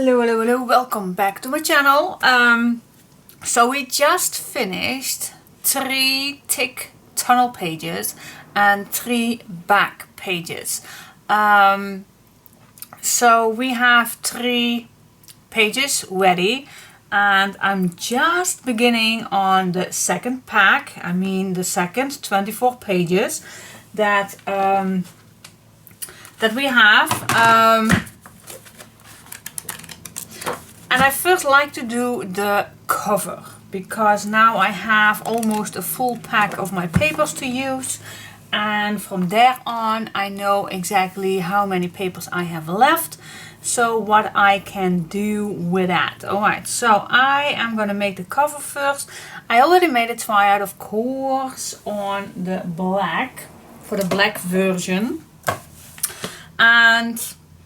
Hello, welcome back to my channel. So we just finished 3 tick tunnel pages and 3 back pages. So we have 3 pages ready and I'm just beginning on the second pack. I mean the second 24 pages that we have. And I first like to do the cover because now I have almost a full pack of my papers to use, and from there on I know exactly how many papers I have left, so what I can do with that. Alright, so I am gonna make the cover first. I already made a tryout, of course, on the black, for the black version, and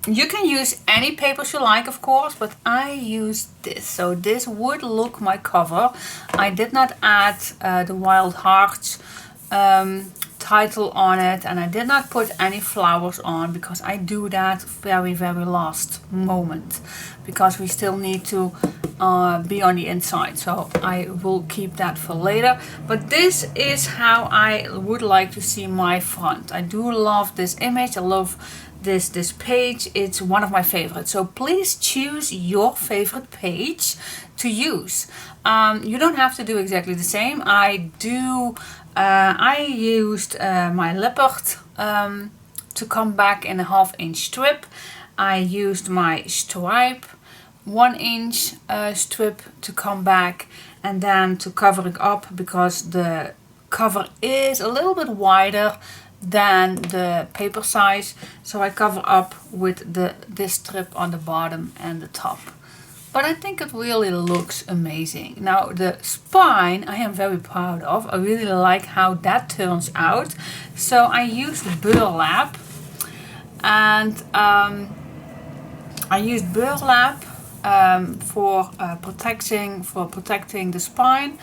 you can use any papers you like, of course, but I used this. So this would look my cover. I did not add the Wild Hearts title on it, and I did not put any flowers on because I do that very last moment because we still need to be on the inside. So I will keep that for later. But this is how I would like to see my front. I do love this image. I love this page. It's one of my favorites, so please choose your favorite page to use. You don't have to do exactly the same. I used my leopard to come back in a 1/2 inch strip. I used my stripe 1 inch strip to come back, and then to cover it up because the cover is a little bit wider than the paper size, so I cover up with this strip on the bottom and the top. But I think it really looks amazing. Now the spine I am very proud of. I really like how that turns out. So I used burlap, and I used burlap for protecting the spine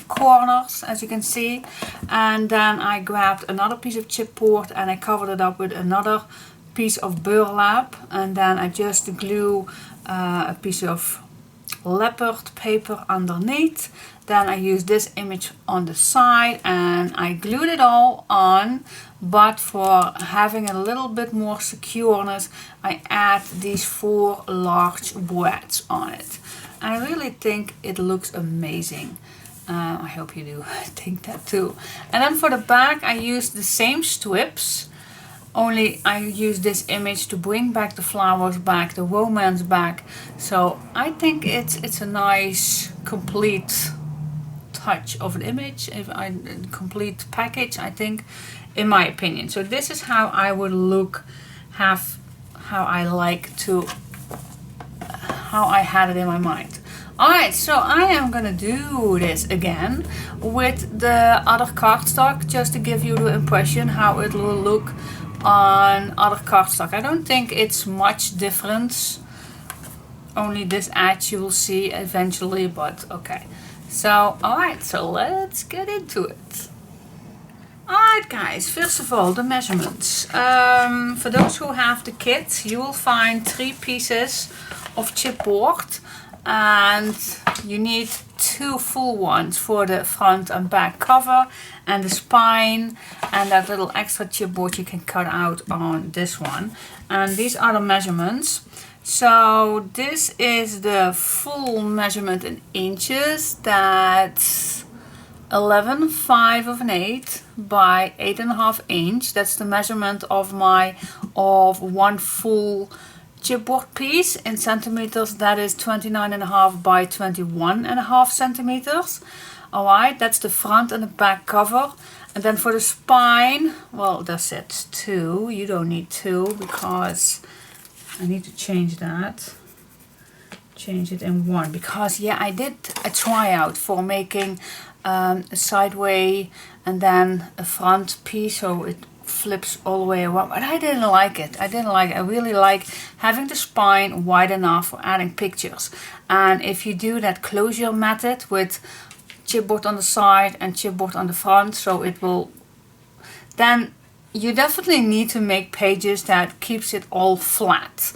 corners, as you can see, and then I grabbed another piece of chipboard and I covered it up with another piece of burlap, and then I just glue a piece of leopard paper underneath. Then I used this image on the side and I glued it all on, but for having a little bit more secureness I add these 4 large brads on it. I really think it looks amazing. I hope you do think that too. And then for the back I used the same strips, only I used this image to bring back the flowers back, the romance back. So I think it's a nice complete touch of an image, complete package, I think, in my opinion. So this is how I would look, how I had it in my mind. Alright, so I am gonna do this again with the other cardstock just to give you the impression how it will look on other cardstock. I don't think it's much difference, only this edge you will see eventually, but okay. So alright, so let's get into it. Alright guys, first of all the measurements. For those who have the kit, you will find 3 pieces of chipboard, and you need 2 full ones for the front and back cover, and the spine, and that little extra chipboard you can cut out on this one. And these are the measurements. So this is the full measurement in inches. That's 11/5 of an 8 by 8.5 inch. That's the measurement of one full chipboard piece. In centimeters that is 29.5 by 21.5 centimeters. Alright, that's the front and the back cover. And then for the spine, well, that's it, 2. You don't need 2 because I need to change that. Change it in 1 because, yeah, I did a tryout for making a sideway and then a front piece, so it flips all the way around, but I didn't like it. I really like having the spine wide enough for adding pictures. And if you do that closure method with chipboard on the side and chipboard on the front, so it will then you definitely need to make pages that keeps it all flat.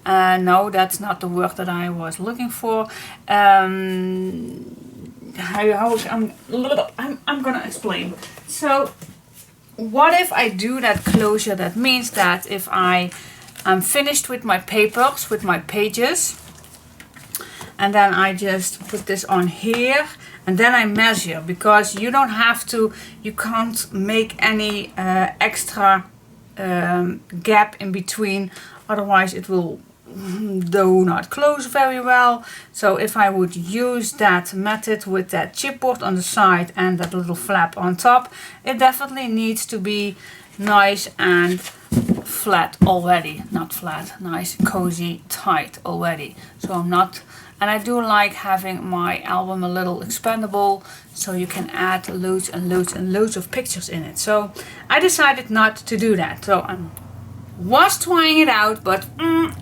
No, that's not the word that I was looking for. I'm gonna explain. So what if I do that closure? That means that if I'm finished with my papers, with my pages, and then I just put this on here, and then I measure, because you don't have to, you can't make any extra gap in between, otherwise it will do not close very well. So if I would use that method with that chipboard on the side and that little flap on top, it definitely needs to be nice and flat already. Not flat, nice, cozy, tight already. So I'm not, and I do like having my album a little expandable, so you can add loads and loads and loads of pictures in it. So I decided not to do that. So I was trying it out, but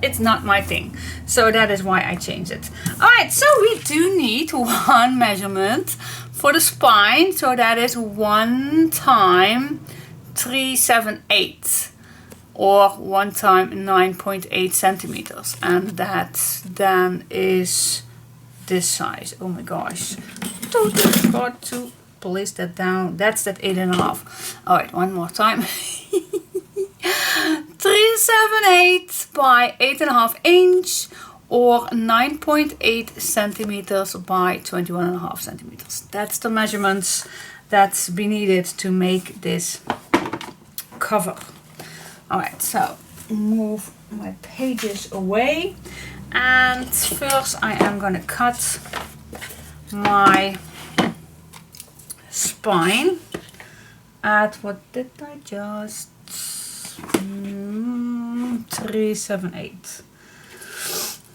it's not my thing. So that is why I changed it. Alright, so we do need one measurement for the spine. So that is 1 time 378. Or 1 time 9.8 centimeters, and that then is this size. Oh my gosh, totally forgot to place that down. That's that 8.5. All right, one more time. 378 by 8.5 inch, or 9.8 centimeters by 21.5 centimeters. That's the measurements that's be needed to make this cover. Alright, so move my pages away, and first I am going to cut my spine at, what did I just, 378.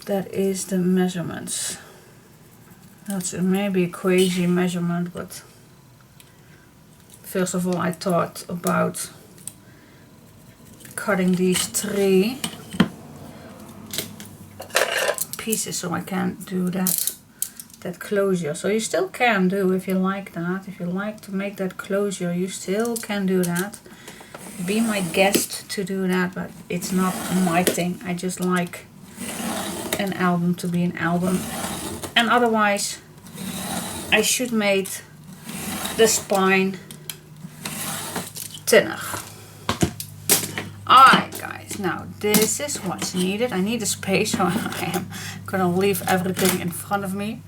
That is the measurements. That's maybe a crazy measurement, but first of all I thought about cutting these 3 pieces so I can do that closure. So you still can do, if you like that, if you like to make that closure, you still can do that. Be my guest to do that, but it's not my thing. I just like an album to be an album, and otherwise I should make the spine thinner. Alright guys, now this is what's needed. I need a space, so I am gonna leave everything in front of me.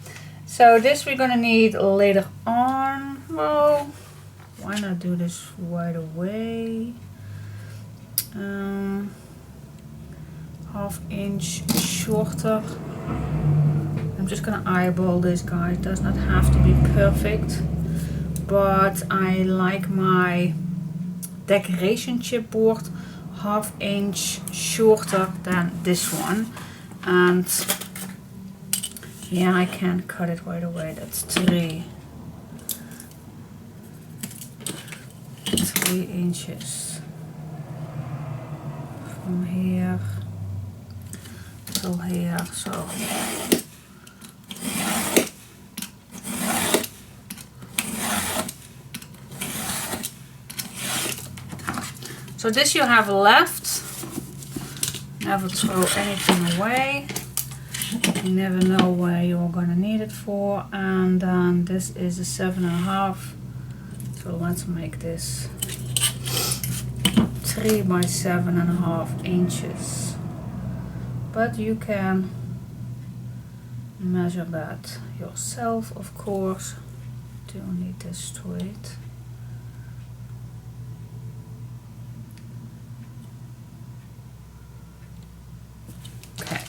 So this we're gonna need later on. Well, why not do this right away? 1/2 inch shorter. I'm just gonna eyeball this, guys. It does not have to be perfect, but I like my decoration chipboard 1/2 inch shorter than this one, and yeah, I can cut it right away. That's 3 inches from here till here. So this you have left. Never throw anything away. You never know where you're gonna need it for. And then this is a 7.5. So let's make this 3 by 7.5 inches. But you can measure that yourself, of course. Don't need this straight. Okay.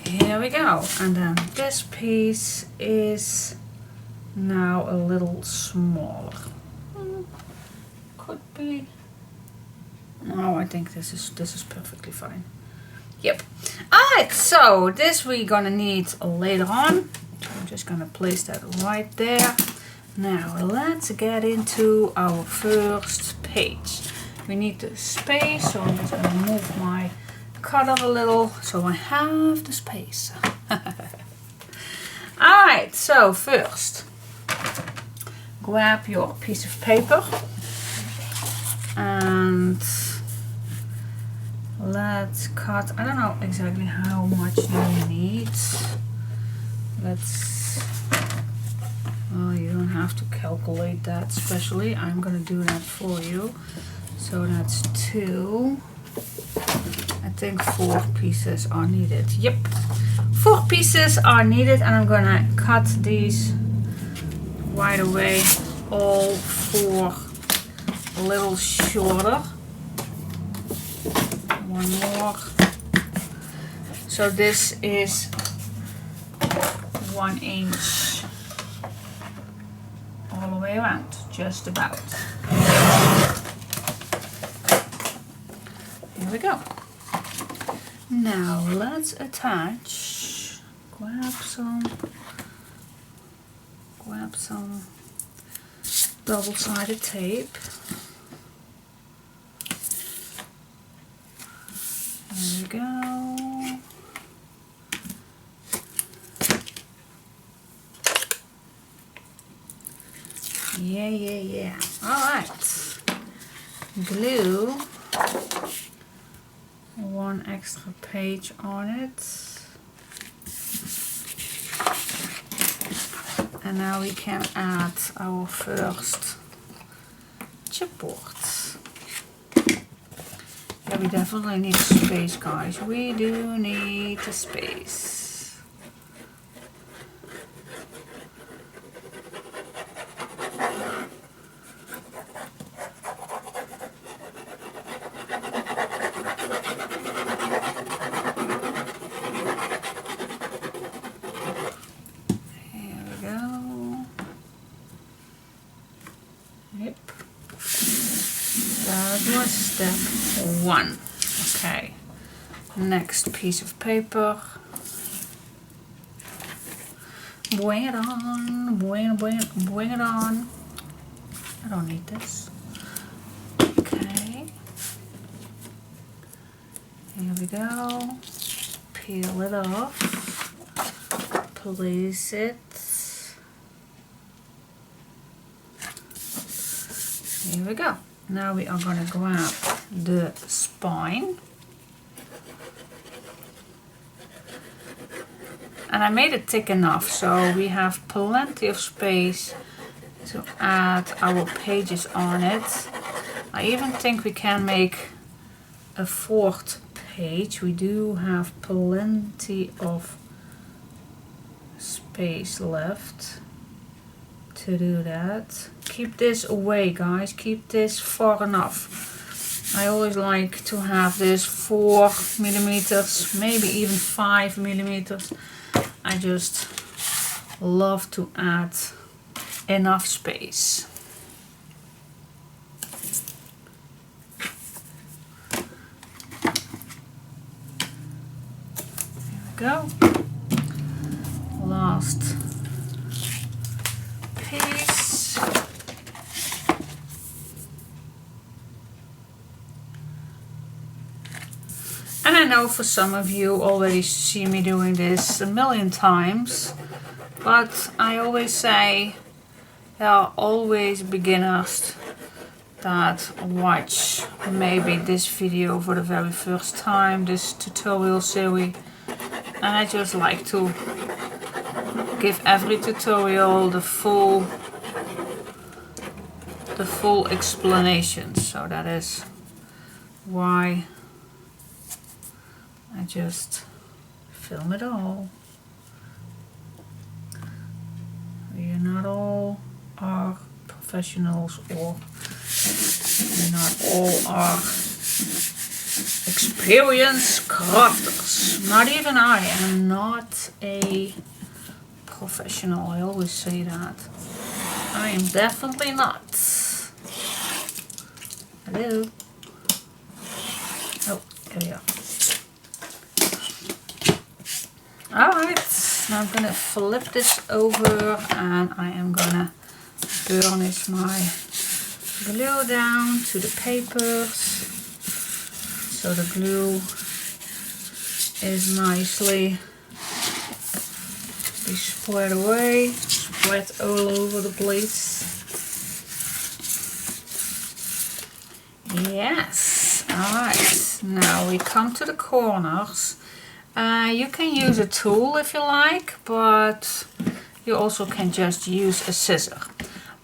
Here we go. And then this piece is now a little smaller. Could be. No, I think this is perfectly fine. Yep. Alright, so this we're gonna need later on. I'm just gonna place that right there. Now let's get into our first page. We need the space, so I'm just gonna move my cutter a little so I have the space. Alright, so first grab your piece of paper and let's cut. I don't know exactly how much you need. Well, you don't have to calculate that especially. I'm gonna do that for you. So that's 2. I think 4 pieces are needed. Yep, 4 pieces are needed, and I'm gonna cut these right away, all 4 a little shorter. One more. So this is 1 inch all the way around, just about. Here we go. Now let's attach, grab some double-sided tape. There we go. Yeah. Alright. Glue 1 extra page on it. And now we can add our first chipboard. Yeah, we definitely need space, guys. We do need the space. That was step 1. Okay, next piece of paper. Bring it on, bring it on. I don't need this. Okay, here we go. Peel it off, place it. Here we go. Now we are going to grab the spine. And I made it thick enough so we have plenty of space to add our pages on it. I even think we can make a 4th page. We do have plenty of space left to do that. Keep this away, guys. Keep this far enough. I always like to have this 4 millimeters, maybe even 5 millimeters. I just love to add enough space. There we go. Last piece. And I know for some of you already see me doing this a million times, but I always say there are always beginners that watch maybe this video for the very first time, this tutorial series, and I just like to give every tutorial the full explanation. So that is why I just film it all. We not all are professionals, or not all are experienced crafters. Not even I am not a professional. I always say that. I am definitely not. Hello. Oh, here we are. Alright, now I'm gonna flip this over and I am gonna burnish my glue down to the papers so the glue is nicely be spread away, spread all over the place. Yes, alright, now we come to the corners. You can use a tool if you like, but you also can just use a scissor.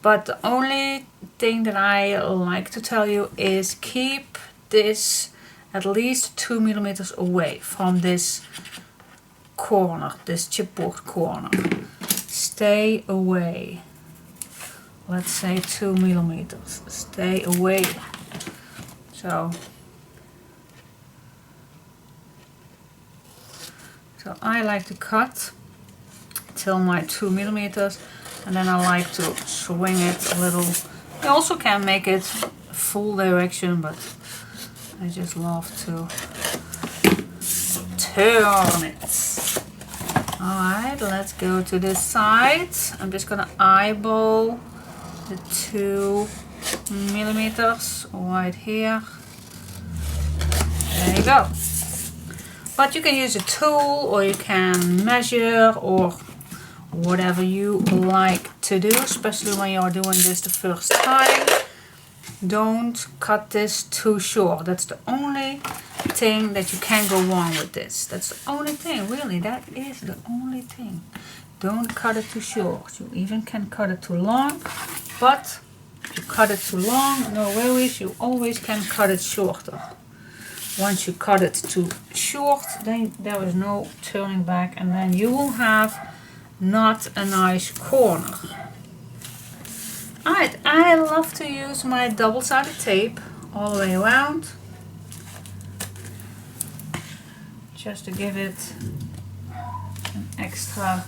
But the only thing that I like to tell you is keep this at least 2 millimeters away from this corner, this chipboard corner. Stay away. Let's say 2 millimeters. Stay away. So I like to cut till my 2 millimeters, and then I like to swing it a little. You also can make it full direction, but I just love to turn it. Alright, let's go to this side. I'm just gonna eyeball the 2 millimeters right here. There you go. But you can use a tool, or you can measure, or whatever you like to do, especially when you're doing this the first time. Don't cut this too short. That's the only thing that you can go wrong with this. That's the only thing, really. That is the only thing. Don't cut it too short. You even can cut it too long, but if you cut it too long, no worries, you always can cut it shorter. Once you cut it too short, then there is no turning back, and then you will have not a nice corner. Alright, I love to use my double-sided tape all the way around, just to give it an extra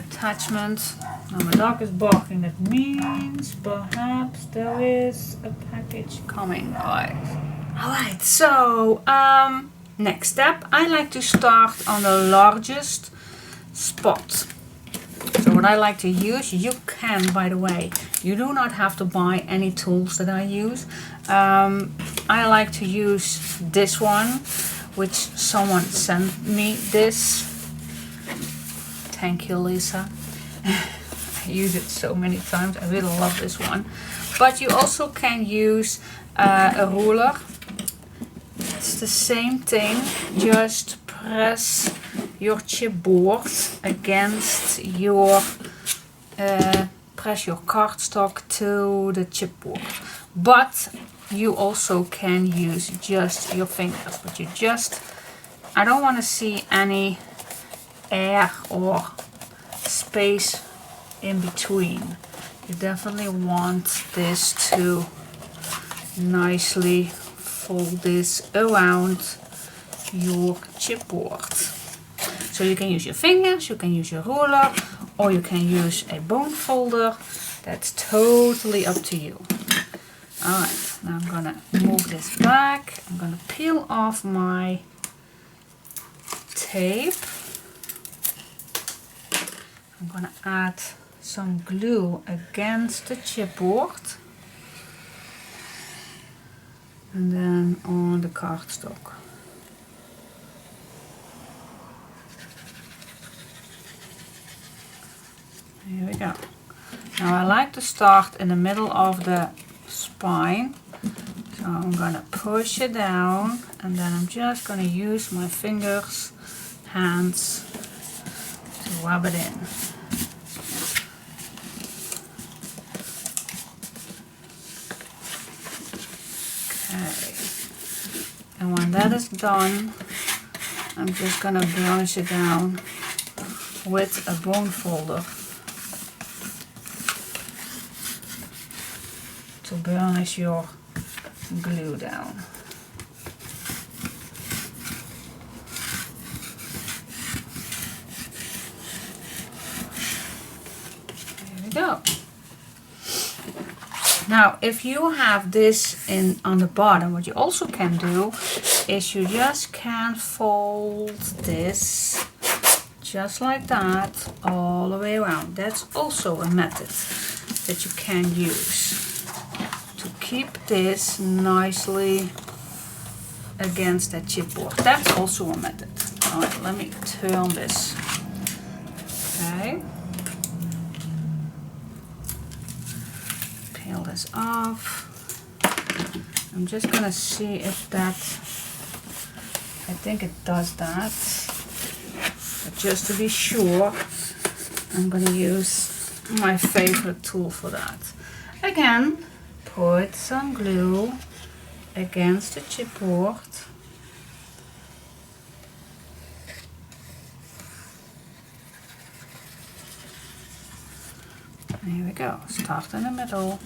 attachment. Now my dog is barking, that means perhaps there is a package coming. Alright, so next step, I like to start on the largest spot. So what I like to use, you can, by the way, you do not have to buy any tools that I use. I like to use this one, which someone sent me this. Thank you, Lisa. I use it so many times. I really love this one. But you also can use a ruler. It's the same thing, just press your chipboard against your, press your cardstock to the chipboard. But you also can use just your fingers, but you just, I don't want to see any air or space in between. You definitely want this to nicely fold this around your chipboard. So you can use your fingers, you can use your ruler, or you can use a bone folder. That's totally up to you. Alright, now I'm gonna move this back. I'm gonna peel off my tape. I'm gonna add some glue against the chipboard. And then on the cardstock. Here we go. Now I like to start in the middle of the spine. So I'm gonna push it down, and then I'm just gonna use my fingers, hands to rub it in. Okay. And when that is done, I'm just gonna burnish it down with a bone folder to burnish your glue down. There we go. Now, if you have this in on the bottom, what you also can do is you just can fold this just like that all the way around. That's also a method that you can use to keep this nicely against that chipboard. That's also a method. Alright, let me turn this Okay. Peel this off. I'm just gonna see if that, I think it does that. But just to be sure, I'm gonna use my favorite tool for that. Again, put some glue against the chipboard. And here we go. Start in the middle.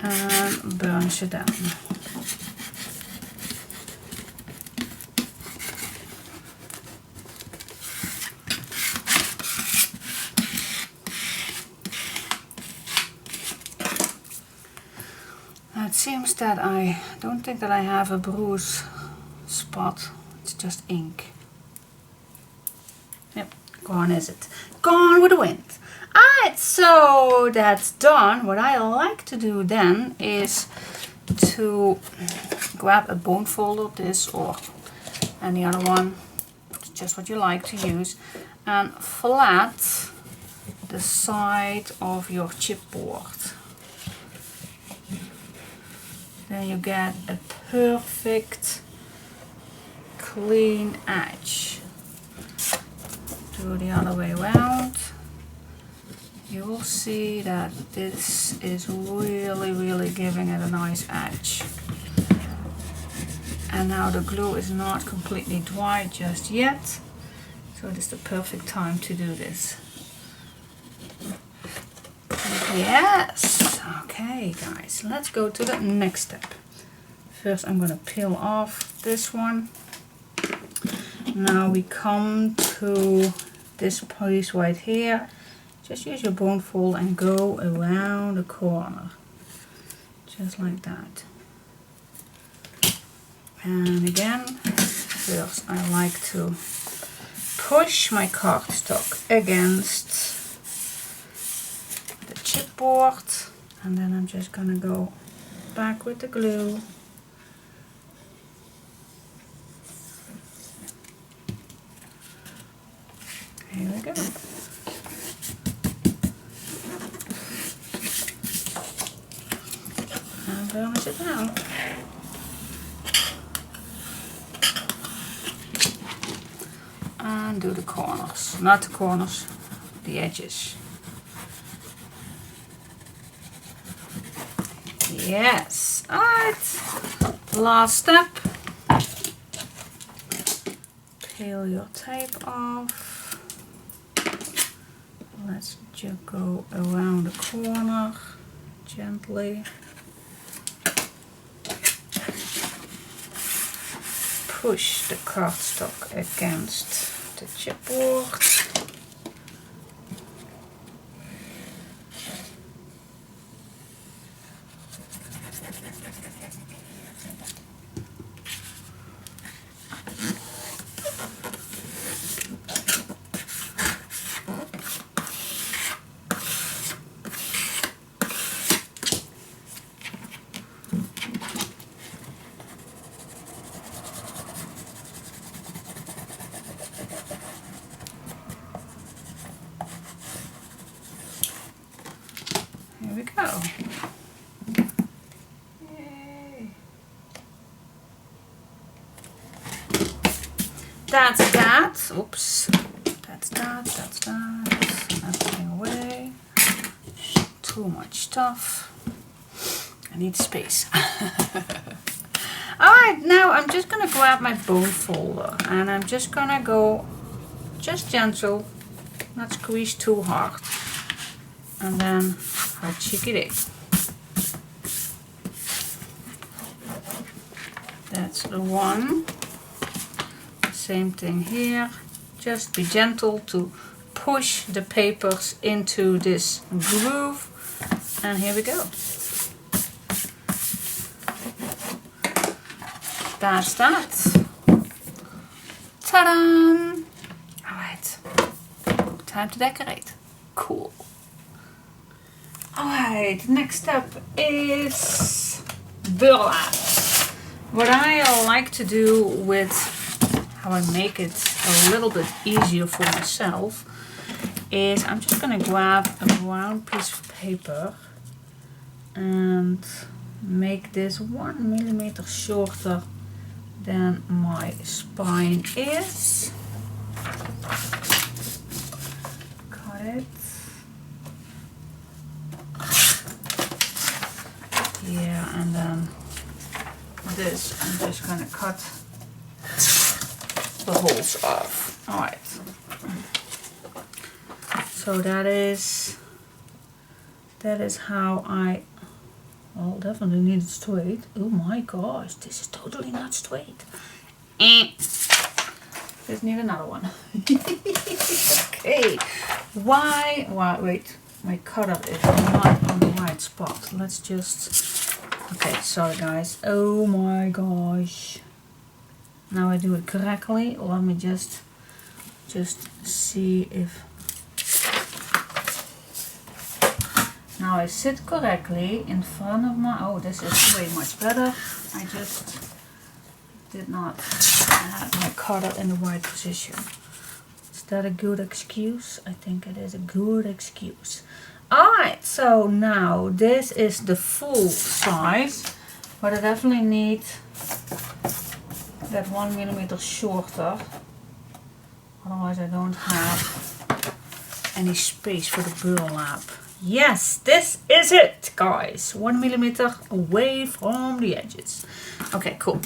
And burnish it down. It seems that I don't think that I have a bruise spot. It's just ink. Yep, gone is it. Gone with the wind. Alright, so that's done. What I like to do then is to grab a bone folder, this or any other one, just what you like to use, and flat the side of your chipboard. Then you get a perfect clean edge. Do the other way around. You will see that this is really giving it a nice edge. And now the glue is not completely dry just yet, so it is the perfect time to do this. Yes! Okay guys, let's go to the next step. First I'm going to peel off this one. Now we come to this piece right here. Just use your bone folder and go around the corner. Just like that. And again, first I like to push my cardstock against the chipboard, and then I'm just gonna go back with the glue. Here we go. And burnish it down. And do the corners, not the corners, the edges. Yes, alright, last step. Peel your tape off. Let's just go around the corner gently. Push the cardstock against the chipboard. Here we go. Yay. That's that. Oops. That's that. That's that. Everything away. Too much stuff. I need space. Alright, now I'm just gonna grab my bone folder and I'm just gonna go just gentle, not squeeze too hard. And then I cheek it in. That's the one. Same thing here. Just be gentle to push the papers into this groove. And here we go. That's that. Ta-da! Alright. Time to decorate. Cool. Alright, next step is burlap. What I like to do with how I make it a little bit easier for myself is I'm just gonna grab a brown piece of paper and make this 1 millimeter shorter than my spine is. Cut it. Yeah, and then this, I'm just gonna cut the holes off. Alright. So that is how I, well, definitely need it straight. Oh my gosh, this is totally not straight. Just need another one. Okay. Why, wait, my cutter is not on the right spot. Let's just, okay, sorry guys. Oh my gosh. Now I do it correctly. Let me just see if, now I sit correctly in front of my, oh, this is way much better. I just did not have my cutter in the right position. Is that a good excuse? I think it is a good excuse. Alright, so now this is the full size, but I definitely need that 1 millimeter shorter. Otherwise I don't have any space for the burlap. Yes, this is it, guys. 1 millimeter away from the edges. Okay, cool.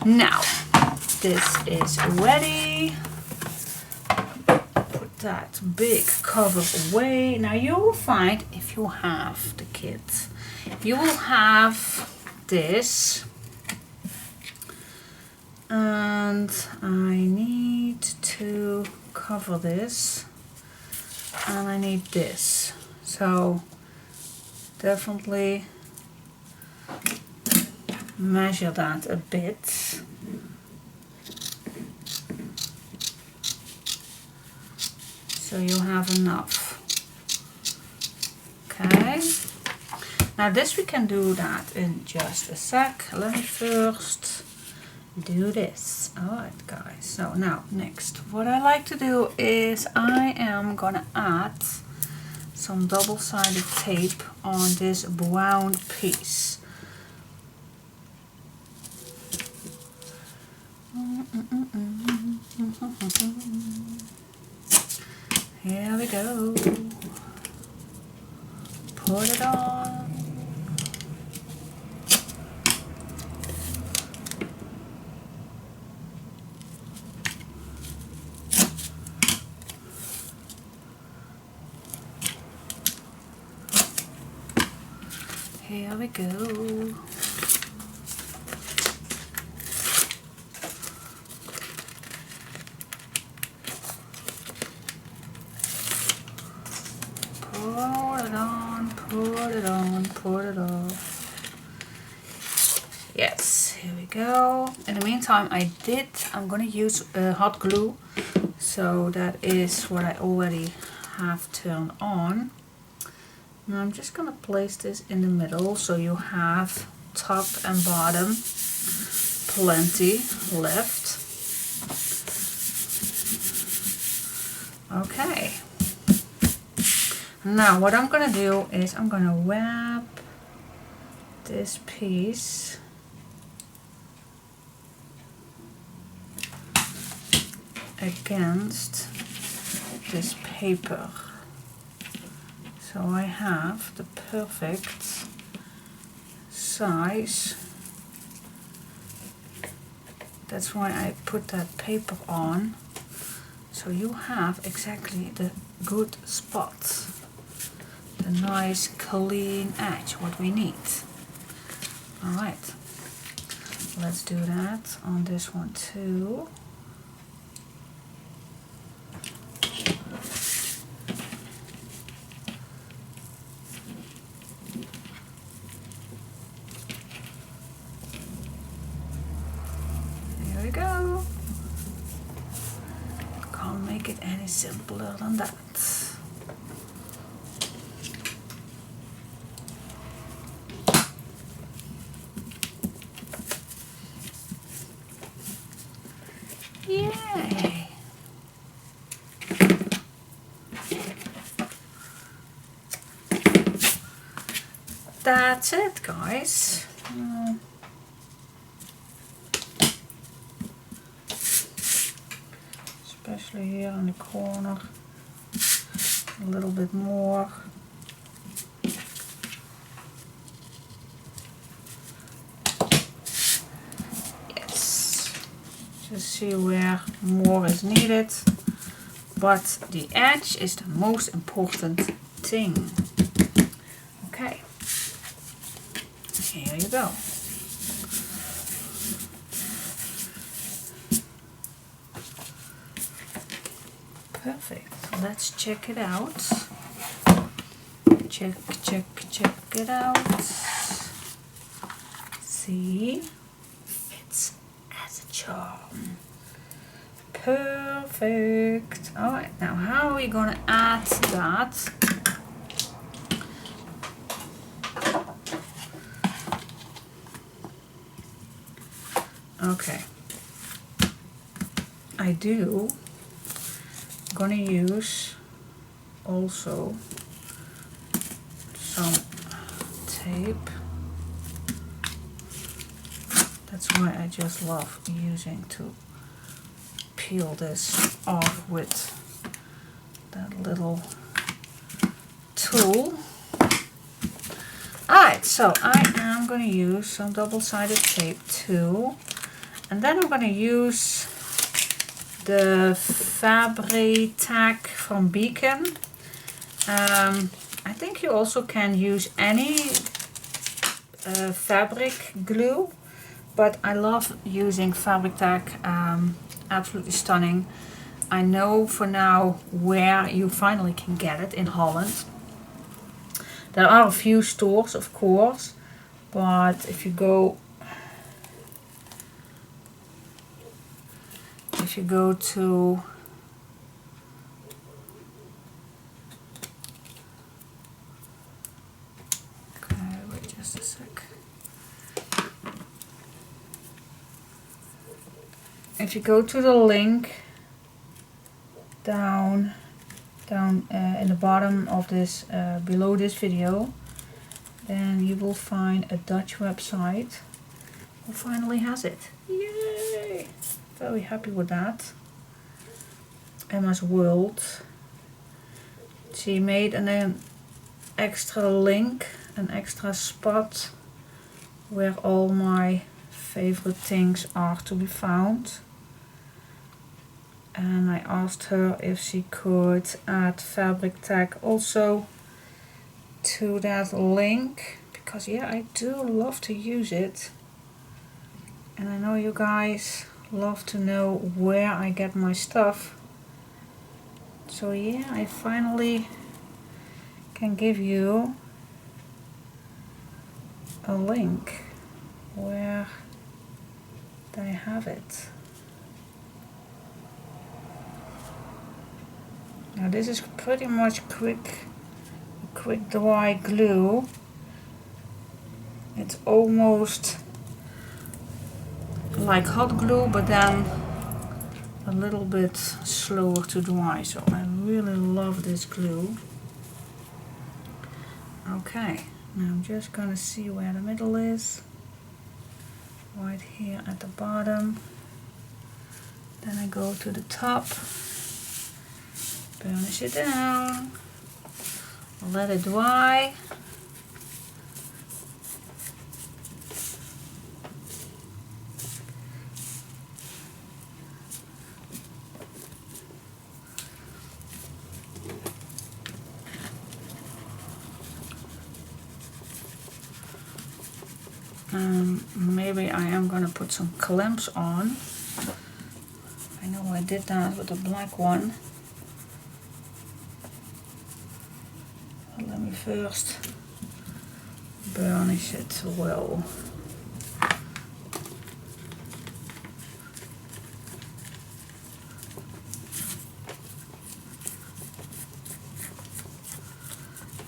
Now, this is ready. Put that big cover away. Now you will find, if you have the kit, you will have this. And I need to cover this. And I need this. So definitely measure that a bit. So you have enough. Okay. Now this we can do that in just a sec. Let me first do this. Alright guys. So now next what I like to do is I am gonna add some double-sided tape on this brown piece. Here we go. Put it on. Here we go. Pour it on, pour it on, pour it off. Yes, here we go. In the meantime, I'm gonna use hot glue. So that is what I already have turned on. Now I'm just gonna place this in the middle so you have top and bottom plenty left. Okay. Now what I'm gonna do is I'm gonna wrap this piece against this paper. So I have the perfect size. That's why I put that paper on. So you have exactly the good spot. The nice clean edge, what we need. Alright. Let's do that on this one too. Here we go. Can't make it any simpler than that. Yay! That's it, guys. Especially here in the corner, a little bit more. Yes, just see where more is needed, but the edge is the most important thing. Okay, here you go. Perfect. Let's check it out. Check it out. See? Fits as a charm. Perfect. Alright, now how are we gonna add that? Okay. Gonna use also some tape. That's why I just love using to peel this off with that little tool. Alright, so I am going to use some double-sided tape too, and then I'm going to use the fabric tag from Beacon. I think you also can use any fabric glue, but I love using fabric tag. Absolutely stunning. I know for now where you finally can get it in Holland. There are a few stores, of course, but if you go to wait just a sec. If you go to the link down in the bottom of this, below this video, then you will find a Dutch website who finally has it. Yay! Very happy with that. Emma's World. She made an extra link, an extra spot where all my favorite things are to be found. And I asked her if she could add fabric tag also to that link, because yeah, I do love to use it, and I know you guys love to know where I get my stuff. So yeah, I finally can give you a link where they have it. Now this is pretty much quick dry glue. It's almost like hot glue, but then a little bit slower to dry. So I really love this glue. Okay, now I'm just gonna see where the middle is. Right here at the bottom. Then I go to the top. Burnish it down, let it dry. Maybe I am gonna put some clamps on. I know I did that with the black one. Let me first burnish it well.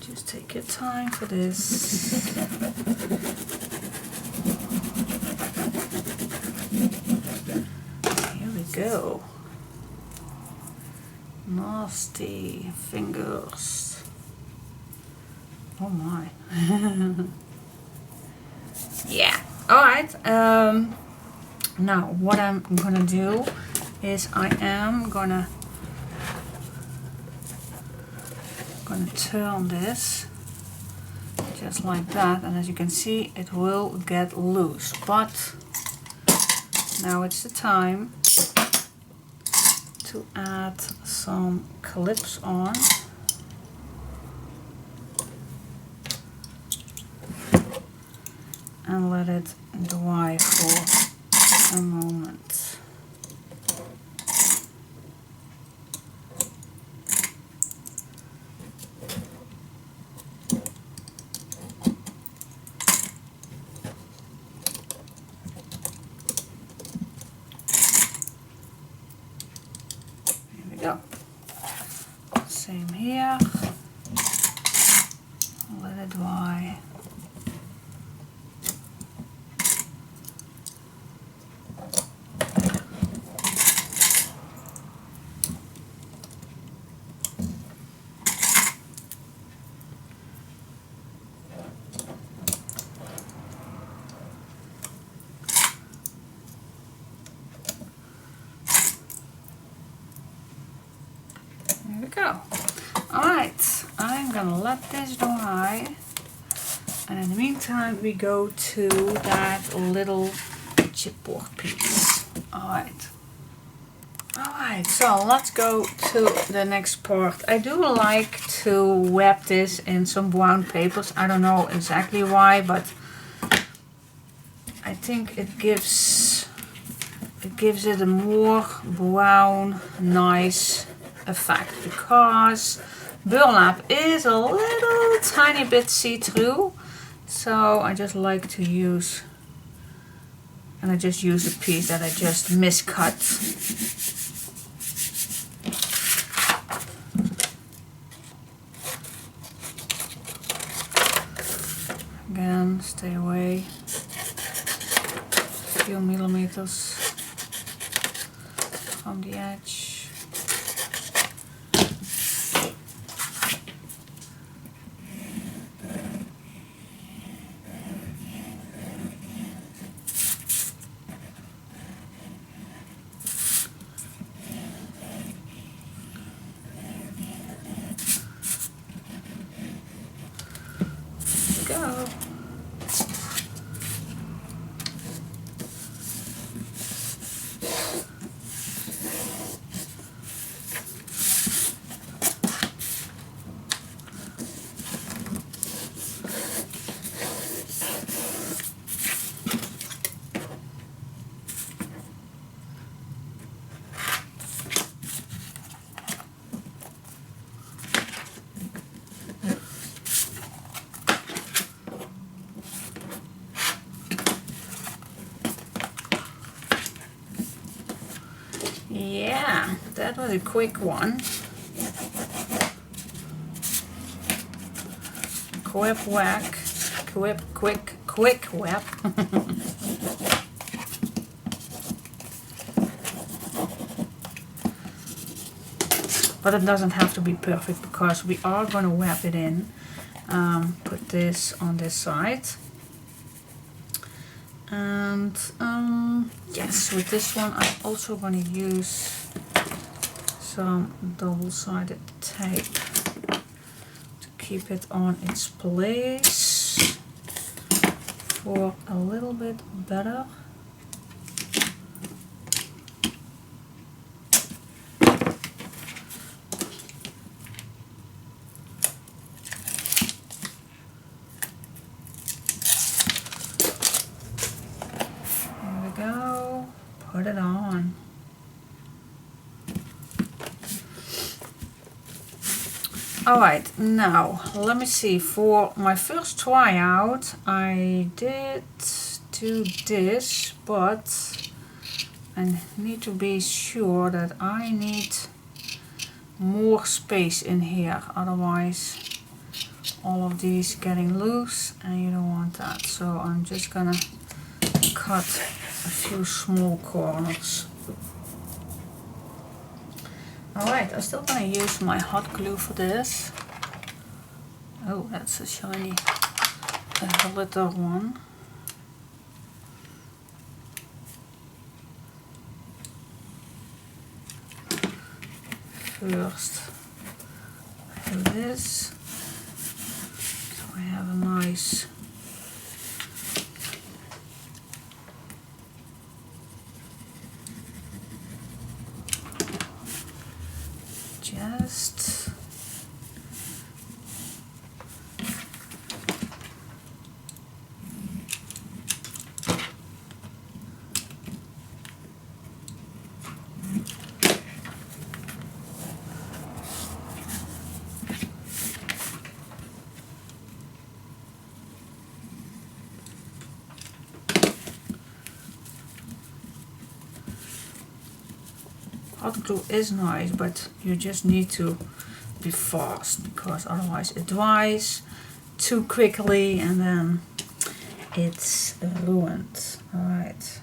Just take your time for this. Here we go. Nasty fingers. Oh my. Yeah. Alright. Now what I'm gonna do is I am gonna turn this just like that, and as you can see it will get loose, but now it's the time to add some clips on. And let it dry for a moment. Here we go. Same here. Let it dry. There we go. Alright, I'm gonna let this dry, and in the meantime we go to that little chipboard piece. Alright, so let's go to the next part. I do like to wrap this in some brown papers. I don't know exactly why, but I think it gives it a more brown, nice effect, because burlap is a little tiny bit see-through, so I just like to use, and I just use a piece that I just miscut. Again, stay away a few millimeters from the edge. Go. Yeah, that was a quick one. Quick whack. Quick whap. But it doesn't have to be perfect, because we are going to wrap it in. Put this on this side. And yes, with this one I'm also going to use some double-sided tape to keep it on its place for a little bit better. Go, put it on. Alright, now let me see. For my first tryout I did do this, but I need to be sure that I need more space in here, otherwise all of these getting loose and you don't want that. So I'm just gonna cut a few small corners. Alright, I'm still gonna use my hot glue for this. Oh, that's a shiny glitter one. First, do this. So I have a nice just hot glue is nice, but you just need to be fast because otherwise it dries too quickly and then it's ruined. Alright.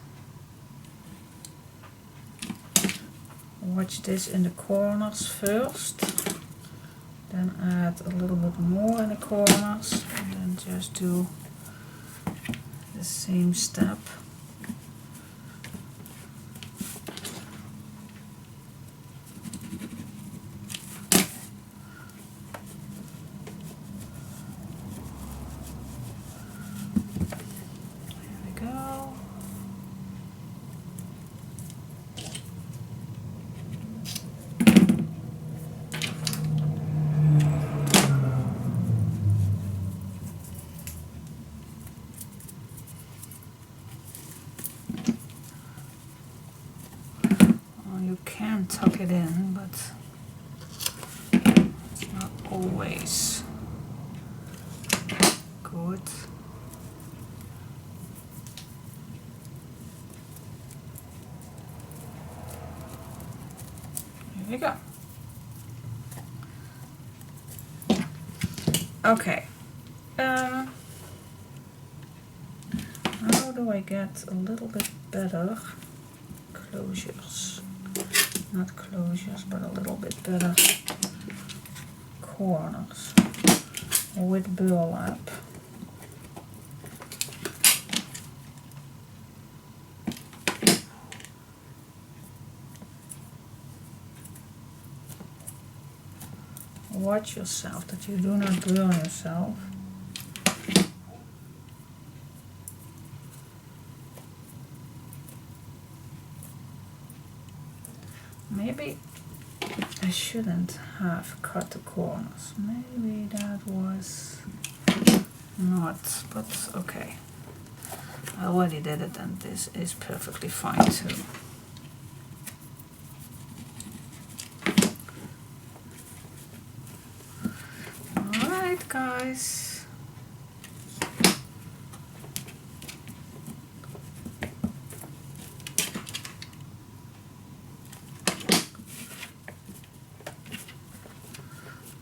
Watch this in the corners first, then add a little bit more in the corners and then just do the same step. Tuck it in, but it's not always good. Here we go. Okay. How do I get a little bit better closures? Not closures, but a little bit better corners with burlap. Watch yourself that you do not burn yourself. Maybe I shouldn't have cut the corners. Maybe that was not, but okay. I already did it and this is perfectly fine too. Alright guys.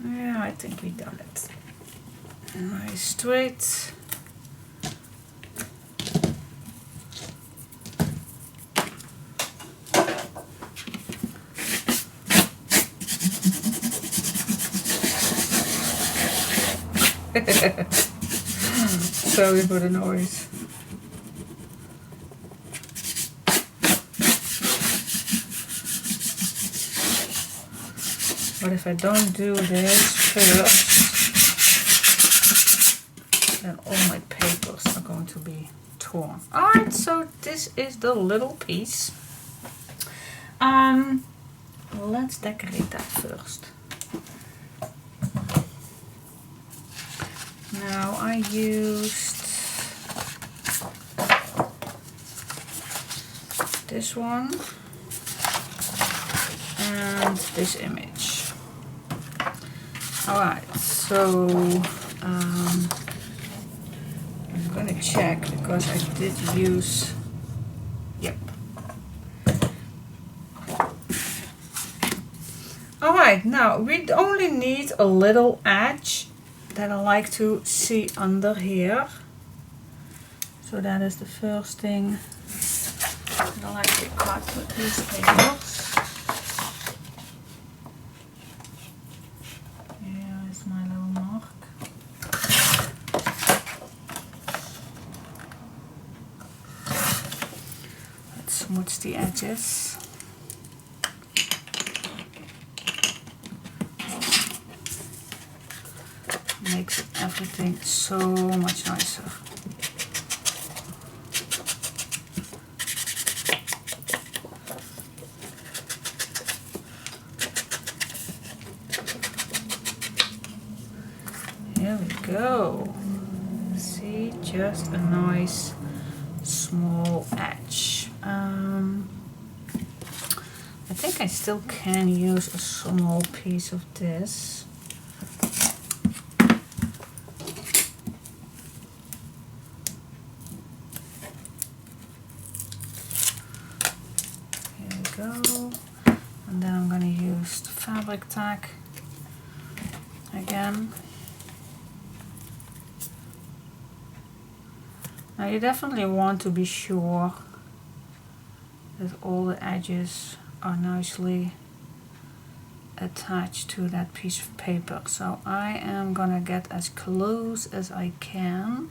Yeah, I think we done it. Nice straight. Sorry for the noise. But if I don't do this first, then all my papers are going to be torn. Alright, so this is the little piece. Let's decorate that first. Now I used this one and this image. Alright, so I'm gonna check because I did use, yep. Alright, now we only need a little edge that I like to see under here. So that is the first thing that I like to cut with these papers. smooth the edges. Makes everything so much nicer. Here we go. See, just a nice small edge. I think I still can use a small piece of this. Here we go. And then I'm going to use the fabric tack again. Now you definitely want to be sure that all the edges are nicely attached to that piece of paper. So I am gonna get as close as I can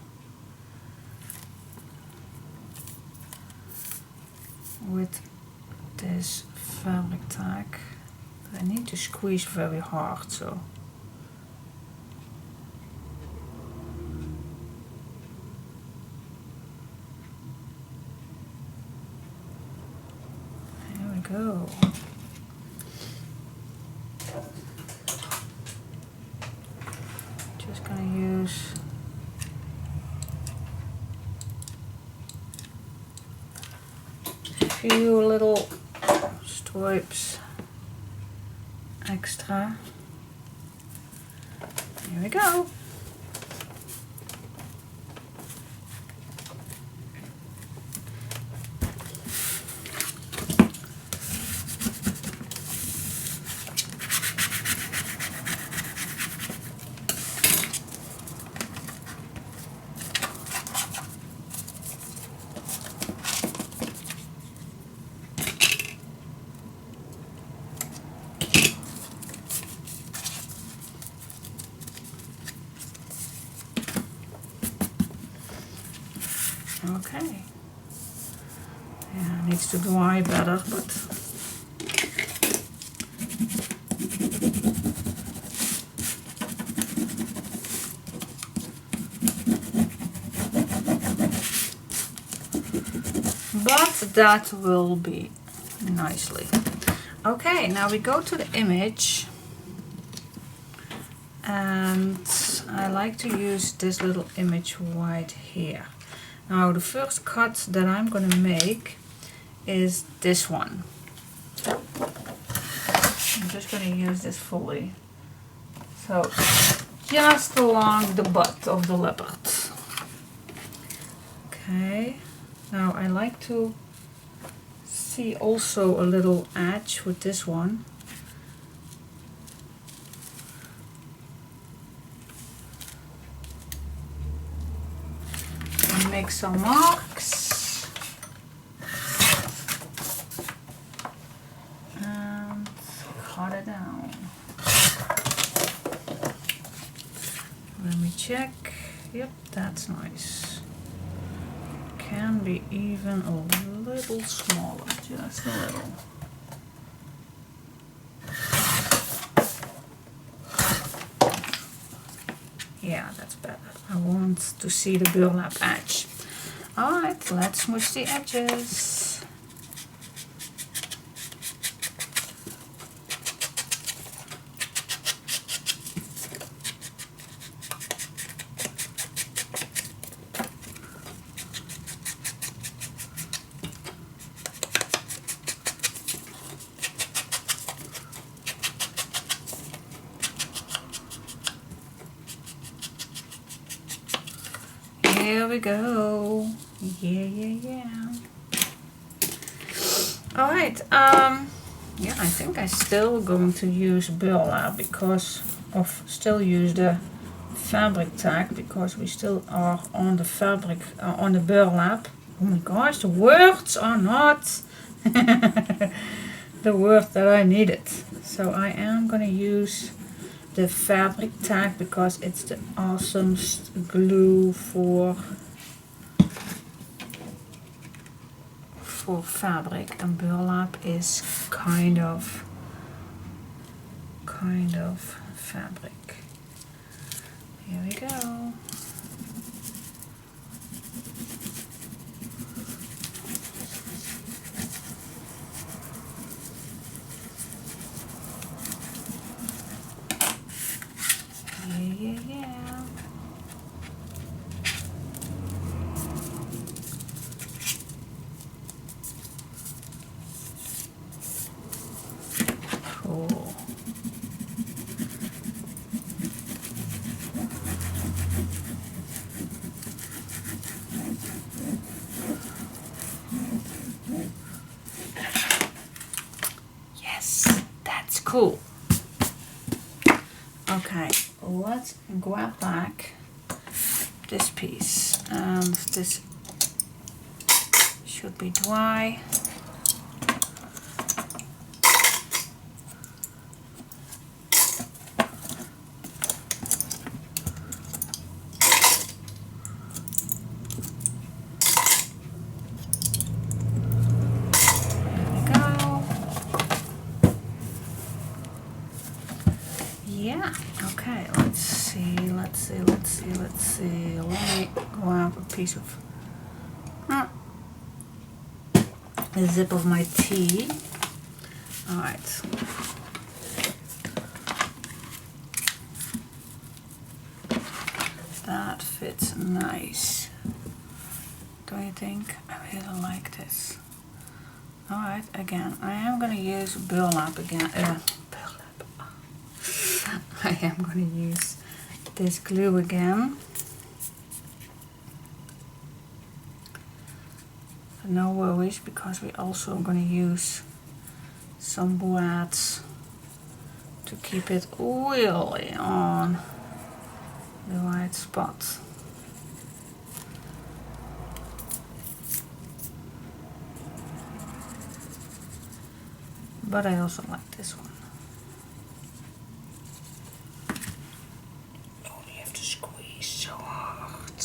with this fabric tack. I need to squeeze very hard, so go. Just gonna use a few little stripes extra. Here we go. Okay. Yeah, it needs to dry better, but that will be nicely. Okay, now we go to the image, and I like to use this little image right here. Now the first cut that I'm going to make is this one. I'm just going to use this fully. So just along the butt of the leopard. Okay, now I like to see also a little edge with this one. And make some marks. And cut it down. Let me check. Yep, that's nice. Can be even a little smaller, just a little. Yeah, that's better. I want to see the burlap edge. Alright, let's smoosh the edges. Here we go. Yeah. Alright, yeah, I think I'm still going to use burlap because of still use the fabric tag because we still are on the fabric, on the burlap. Oh my gosh, the words are not the word that I needed. So I am going to use the fabric tag because it's the awesomest glue for for fabric, and burlap is kind of fabric. Here we go. Yeah. Cool. Yes, that's cool. Okay, let's grab back this piece, and this should be dry. Yeah, okay, let's see. Let me grab a piece of the zip of my tea. Alright. That fits nice. Don't you think? I really like this. Alright, again, I am gonna use burlap again. I am going to use this glue again. But no worries, because we're also going to use some boards to keep it really on the right spot. But I also like this one. So hard.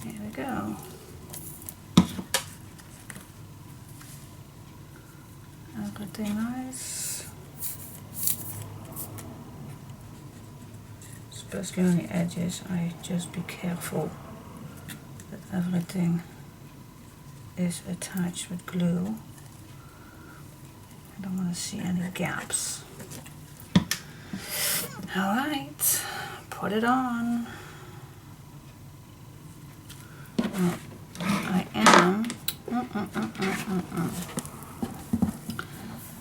There we go. Everything nice. Especially on the edges, I just be careful that everything is attached with glue. I don't want to see any gaps. Alright, put it on. I am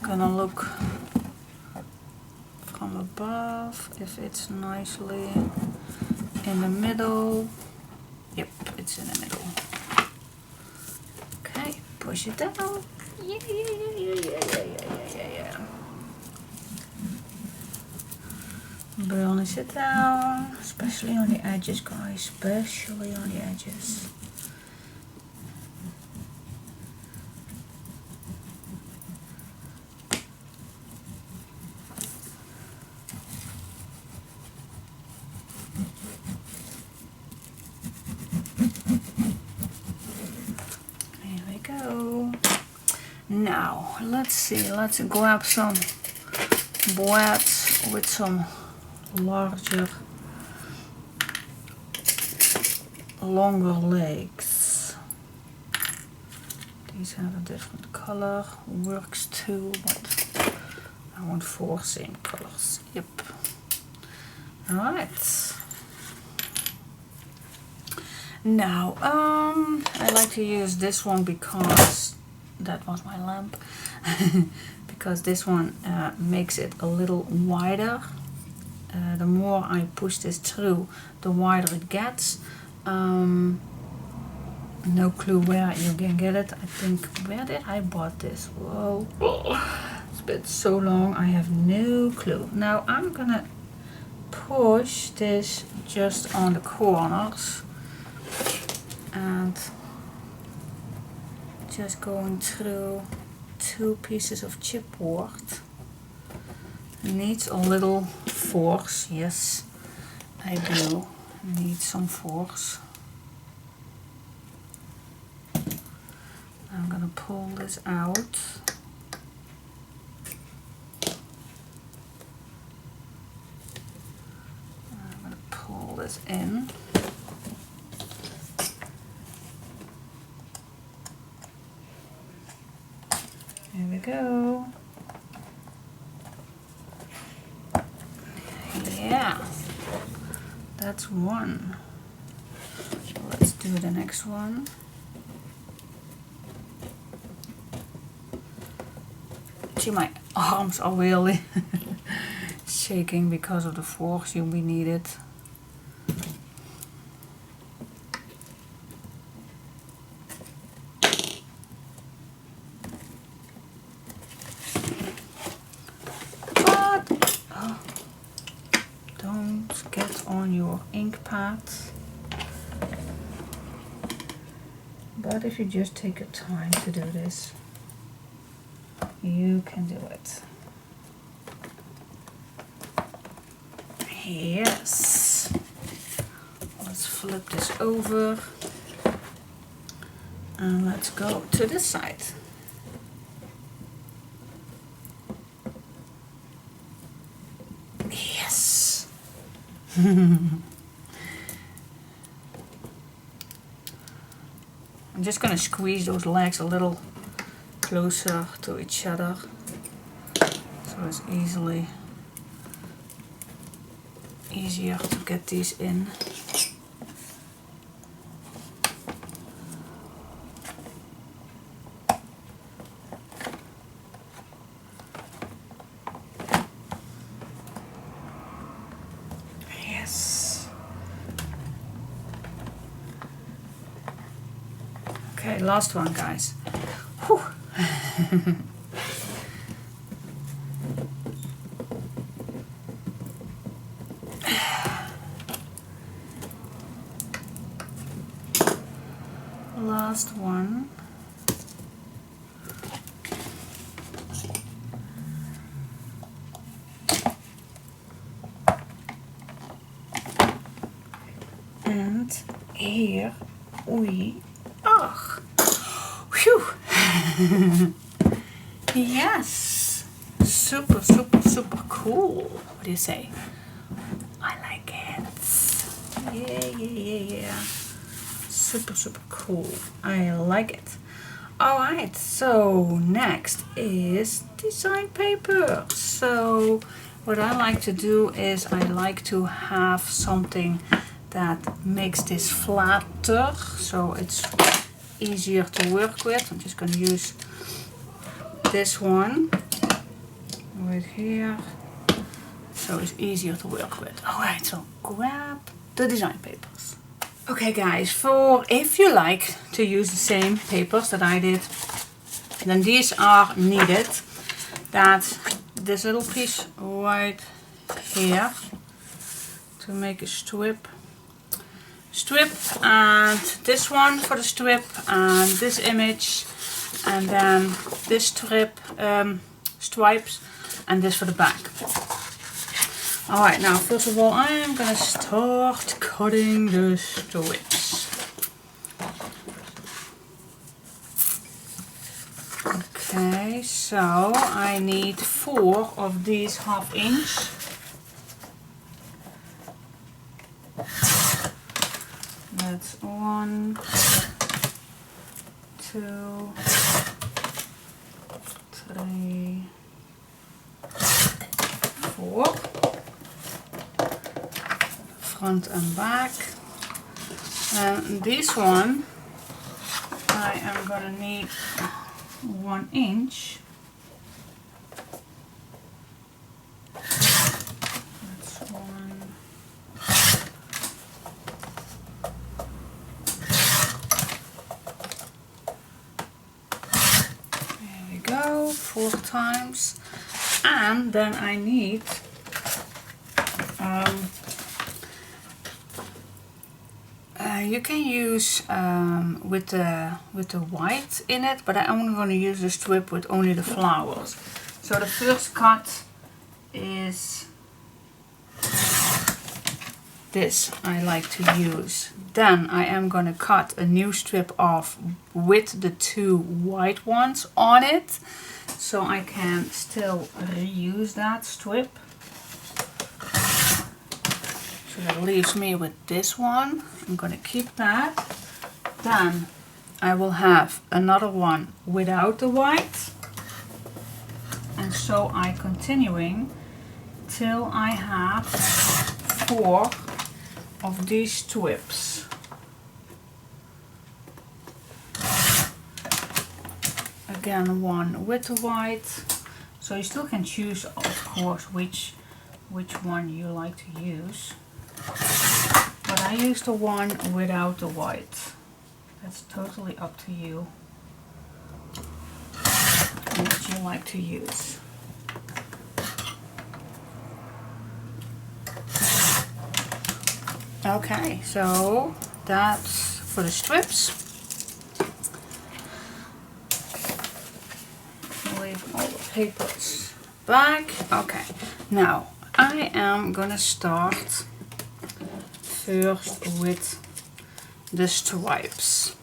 gonna look from above if it's nicely in the middle. Yep, it's in the middle. Okay, push it down. Yeah. Burnish it down, especially on the edges, guys, especially on the edges. There we go. Now, let's see, let's grab some boards with some longer legs. These have a different color, works too, but I want 4 same colors. Yep. Alright. Now, I like to use this one because that was my lamp. Because this one makes it a little wider. The more I push this through, the wider it gets. No clue where you can get it. I think, where did I bought this? Whoa, it's been so long, I have no clue. Now I'm gonna push this just on the corners and just going through 2 pieces of chipboard. needs a little force. Yes, I do need some force. I'm gonna pull this out. I'm gonna pull this in. Here we go. Yeah, that's one. So let's do the next one. See, my arms are really shaking because of the force you we needed. But don't get on your ink pad. But if you just take your time to do this, you can do it. Yes. Let's flip this over. And let's go to this side. Yes. I'm just going to squeeze those legs a little closer to each other so it's easier to get these in. Yes. Okay, last one, guys. Whew. Last one. And here we are. Phew. Yes. Super, super, super cool. What do you say? I like it. Yeah, yeah, yeah, yeah. Super, super cool. I like it. Alright, so next is design paper. So what I like to do is I like to have something that makes this flatter so it's easier to work with. I'm just going to use this one right here so it's easier to work with. Alright, so grab the design papers. Okay guys, for if you like to use the same papers that I did, then these are needed. That's this little piece right here to make a strip, and this one for the strip, and this image, and then this strip, stripes, and this for the back. Alright, now first of all I am going to start cutting the strips. Okay, so I need 4 of these 1/2 inch. That's 1, 2, 3, 4. Front and back. And this one I am gonna need 1 inch. That's 1. There we go, 4 times. And then I need you can use with the white in it, but I'm only going to use the strip with only the flowers. So the first cut is this I like to use. Then I am going to cut a new strip off with the 2 white ones on it, so I can still reuse that strip. So that leaves me with this one. I'm going to keep that. Then I will have another one without the white. And so I continuing till I have 4 of these strips. Again, one with the white. So you still can choose, of course, which one you like to use. But I use the one without the white. That's totally up to you what you like to use. Okay, so that's for the strips. Leave all the papers back. Okay, now I am gonna start first with the stripes.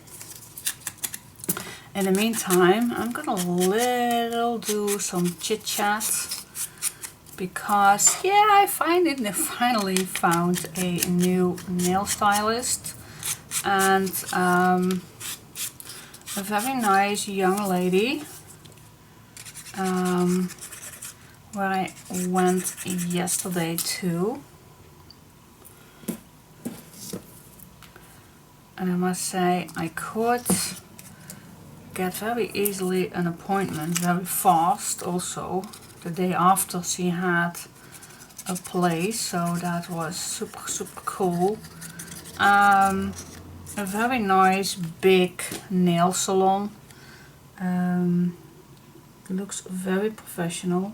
In the meantime, I'm gonna do some chit chat, because yeah, I finally found a new nail stylist, and a very nice young lady where I went yesterday to. And I must say, I could get very easily an appointment, very fast also. The day after she had a place, so that was super cool. A very nice big nail salon. Looks very professional.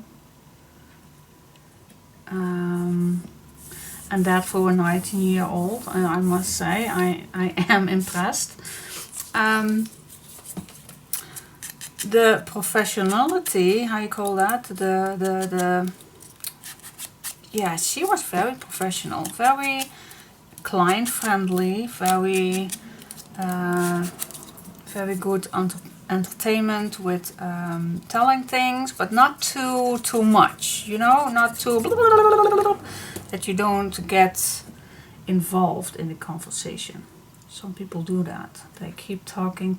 And that for a 19-year-old, and I must say I am impressed. The professionality, how you call that? Yeah, she was very professional, very client friendly, very good entertainment with telling things, but not too much, you know, not too that you don't get involved in the conversation. Some people do that. They keep talking,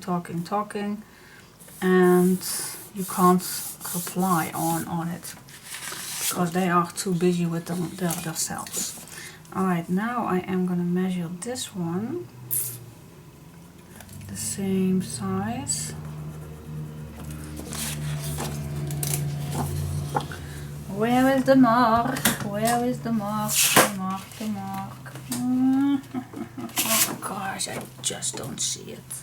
and you can't reply on it because they are too busy with themselves. Alright, now I am gonna measure this one the same size. Where is the mark? Where is the mark? The mark. Oh gosh, I just don't see it.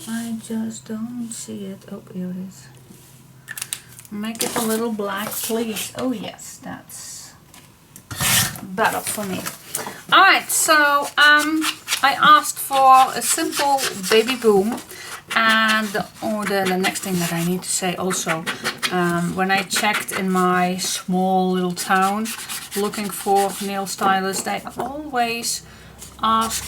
I just don't see it. Oh, here it is. Make it a little black, please. Oh yes, that's better for me. Alright, so I asked for a simple baby boom. And the next thing that I need to say also, when I checked in my small little town looking for nail stylists, they always ask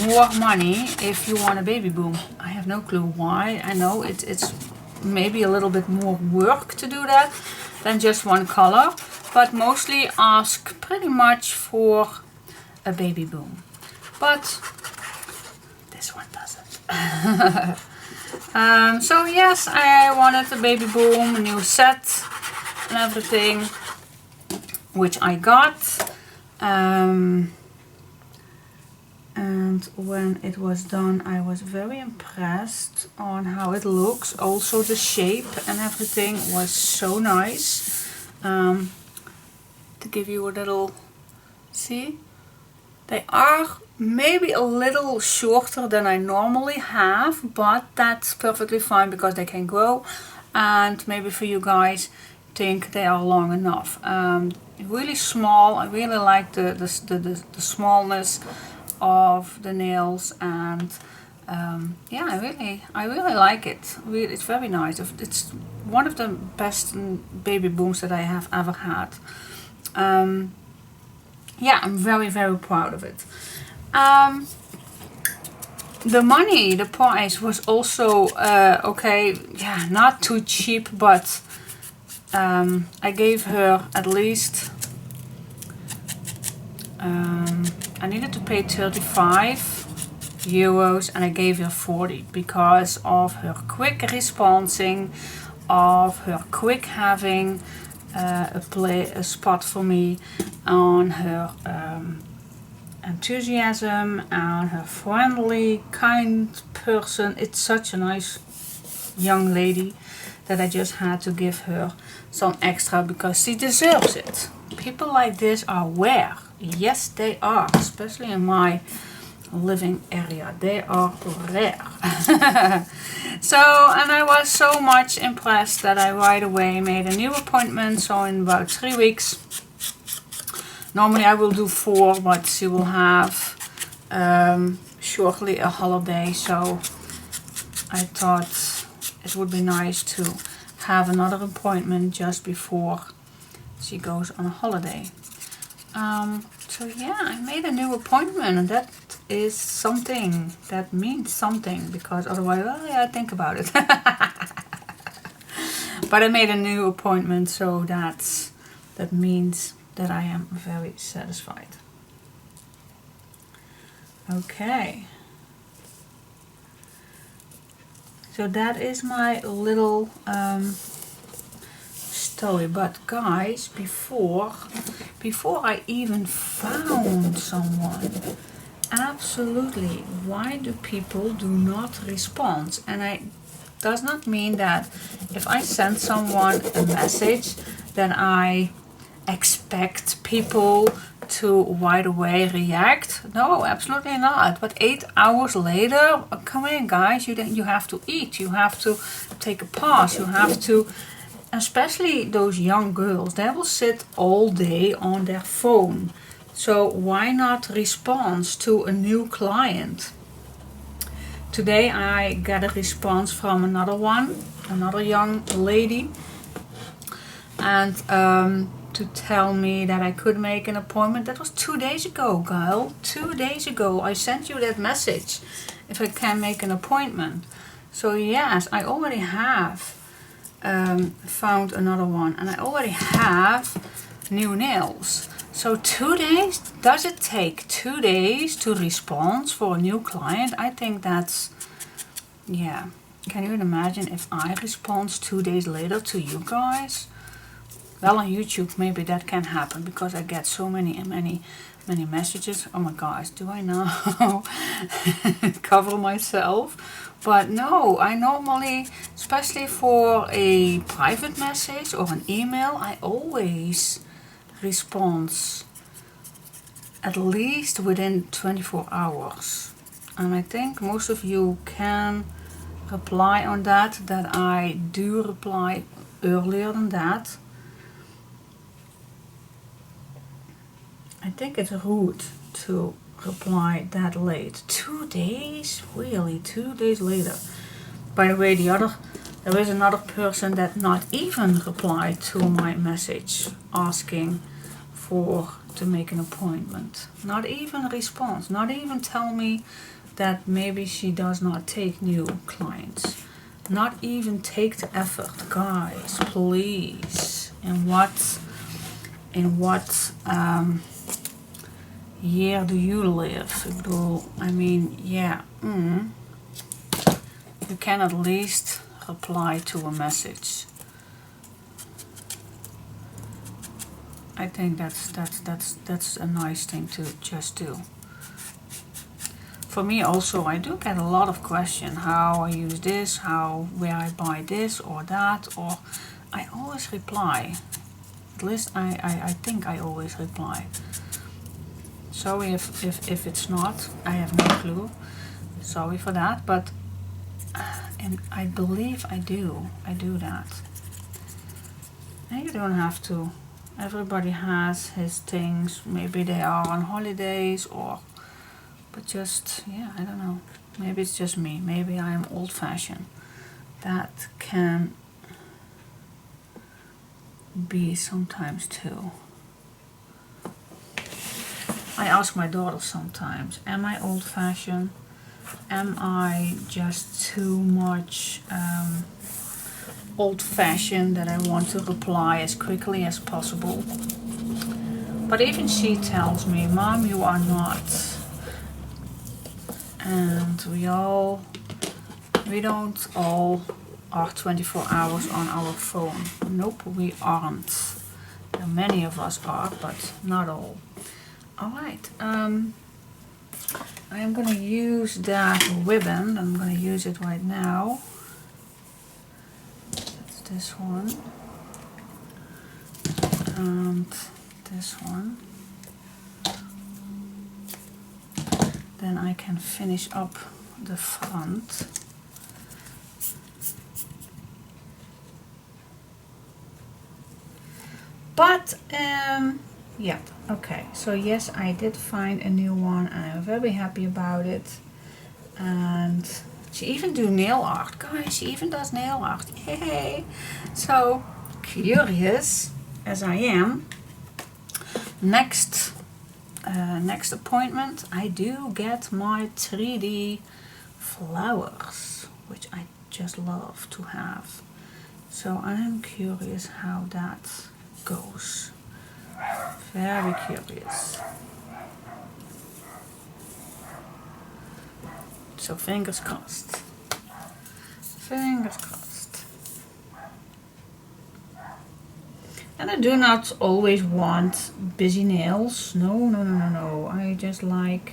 more money if you want a baby boom. I have no clue why. I know it's maybe a little bit more work to do that than just one color, but mostly ask pretty much for a baby boom. But this one doesn't. So yes, I wanted a baby boom, a new set and everything, which I got. And when it was done, I was very impressed on how it looks. Also the shape and everything was so nice. To give you a little, see? They are maybe a little shorter than I normally have, but that's perfectly fine because they can grow, and maybe for you guys think they are long enough. Really small. I really like the smallness of the nails, and Yeah, I really like it. It's very nice. It's one of the best baby booms that I have ever had. Yeah, I'm very proud of it. The money, the price was also okay. Yeah, not too cheap, but I gave her at least. I needed to pay 35 euros and I gave her 40 because of her quick responding, of her quick having a spot for me, on her enthusiasm, and her friendly, kind person. It's such a nice young lady that I just had to give her some extra because she deserves it. People like this are rare. Yes, they are, especially in my living area. They are rare. So, and I was so much impressed that I right away made a new appointment. So in about 3 weeks, normally I will do 4, but she will have shortly a holiday. So I thought it would be nice to have another appointment just before she goes on a holiday. So yeah, I made a new appointment, and that is something, that means something, because otherwise, well, yeah, I think about it. But I made a new appointment, so that means that I am very satisfied. Okay. So that is my little story. But guys, before I even found someone, absolutely, why do people do not respond? And I does not mean that if I send someone a message, then I expect people to right away react. No, absolutely not. But 8 hours later, come in guys, you have to eat, you have to take a pause, you have to, especially those young girls, they will sit all day on their phone. So why not respond to a new client? Today I got a response from another young lady, and to tell me that I could make an appointment. That was 2 days ago, girl. 2 days ago I sent you that message if I can make an appointment. So yes, I already have found another one, and I already have new nails. So 2 days? Does it take 2 days to respond for a new client? I think that's, yeah. Can you imagine if I respond 2 days later to you guys? Well, on YouTube maybe that can happen because I get so many messages. Oh my gosh, do I now cover myself? But no, I normally, especially for a private message or an email, I always respond at least within 24 hours. And I think most of you can reply on that I do reply earlier than that. I think it's rude to reply that late. 2 days? Really? 2 days later? By the way, there is another person that not even replied to my message asking to make an appointment. Not even response. Not even tell me that maybe she does not take new clients. Not even take the effort. Guys, please. In what year do you live? I mean, yeah. You can at least reply to a message. I think that's a nice thing to just do. For me also, I do get a lot of questions how I use this, where I buy this or that, or I always reply. At least I think I always reply. Sorry if it's not, I have no clue. Sorry for that, but and I believe I do that. And you don't have to. Everybody has his things. Maybe they are on holidays but just, yeah, I don't know. Maybe it's just me. Maybe I am old-fashioned. That can be sometimes too. I ask my daughter sometimes, am I old-fashioned? Am I just too much old-fashioned that I want to reply as quickly as possible? But even she tells me, Mom, you are not. And we don't all are 24 hours on our phone. Nope, we aren't. Many of us are, but not all. Alright, I am going to use that ribbon. I'm going to use it right now. That's this one. And this one. Then I can finish up the front. But yeah, okay, so yes, I did find a new one and I'm very happy about it. And she even do nail art, guys, she even does nail art, yay! So curious as I am, next appointment I do get my 3D flowers, which I just love to have. So I'm curious how that goes. Very curious. So fingers crossed. Fingers crossed. And I do not always want busy nails. No. I just like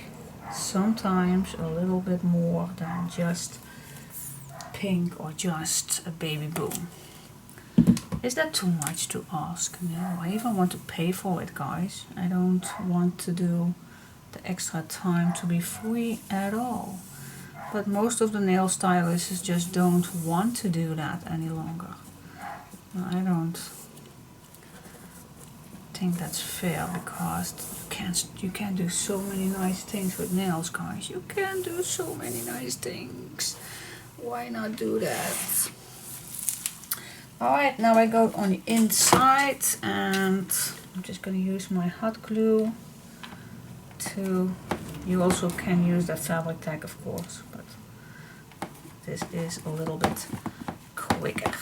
sometimes a little bit more than just pink or just a baby boom. Is that too much to ask? No, I even want to pay for it, guys. I don't want to do the extra time to be free at all. But most of the nail stylists just don't want to do that any longer. I don't think that's fair, because you can do so many nice things with nails, guys. You can do so many nice things. Why not do that? Alright, now I go on the inside, and I'm just going to use my hot glue to, you also can use that fabric tag of course, but this is a little bit quicker.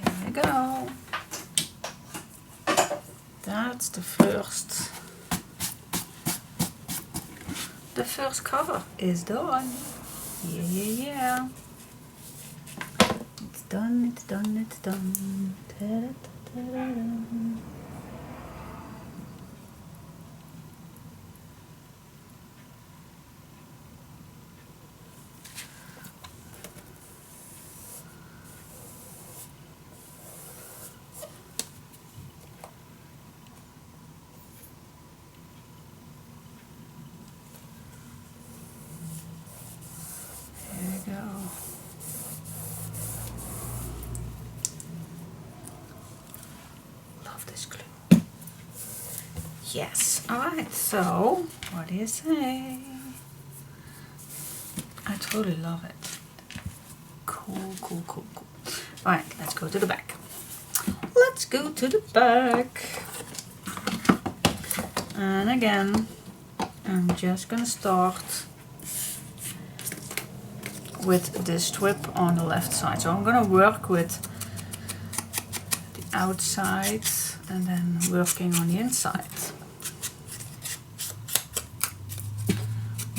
Here we go. That's the first cover is done. Yeah. It's done. Ta-da-ta-da-da. Yes, alright, so what do you say? I totally love it. Cool. Alright, let's go to the back. And again, I'm just gonna start with this strip on the left side. So I'm gonna work with the outside and then working on the inside.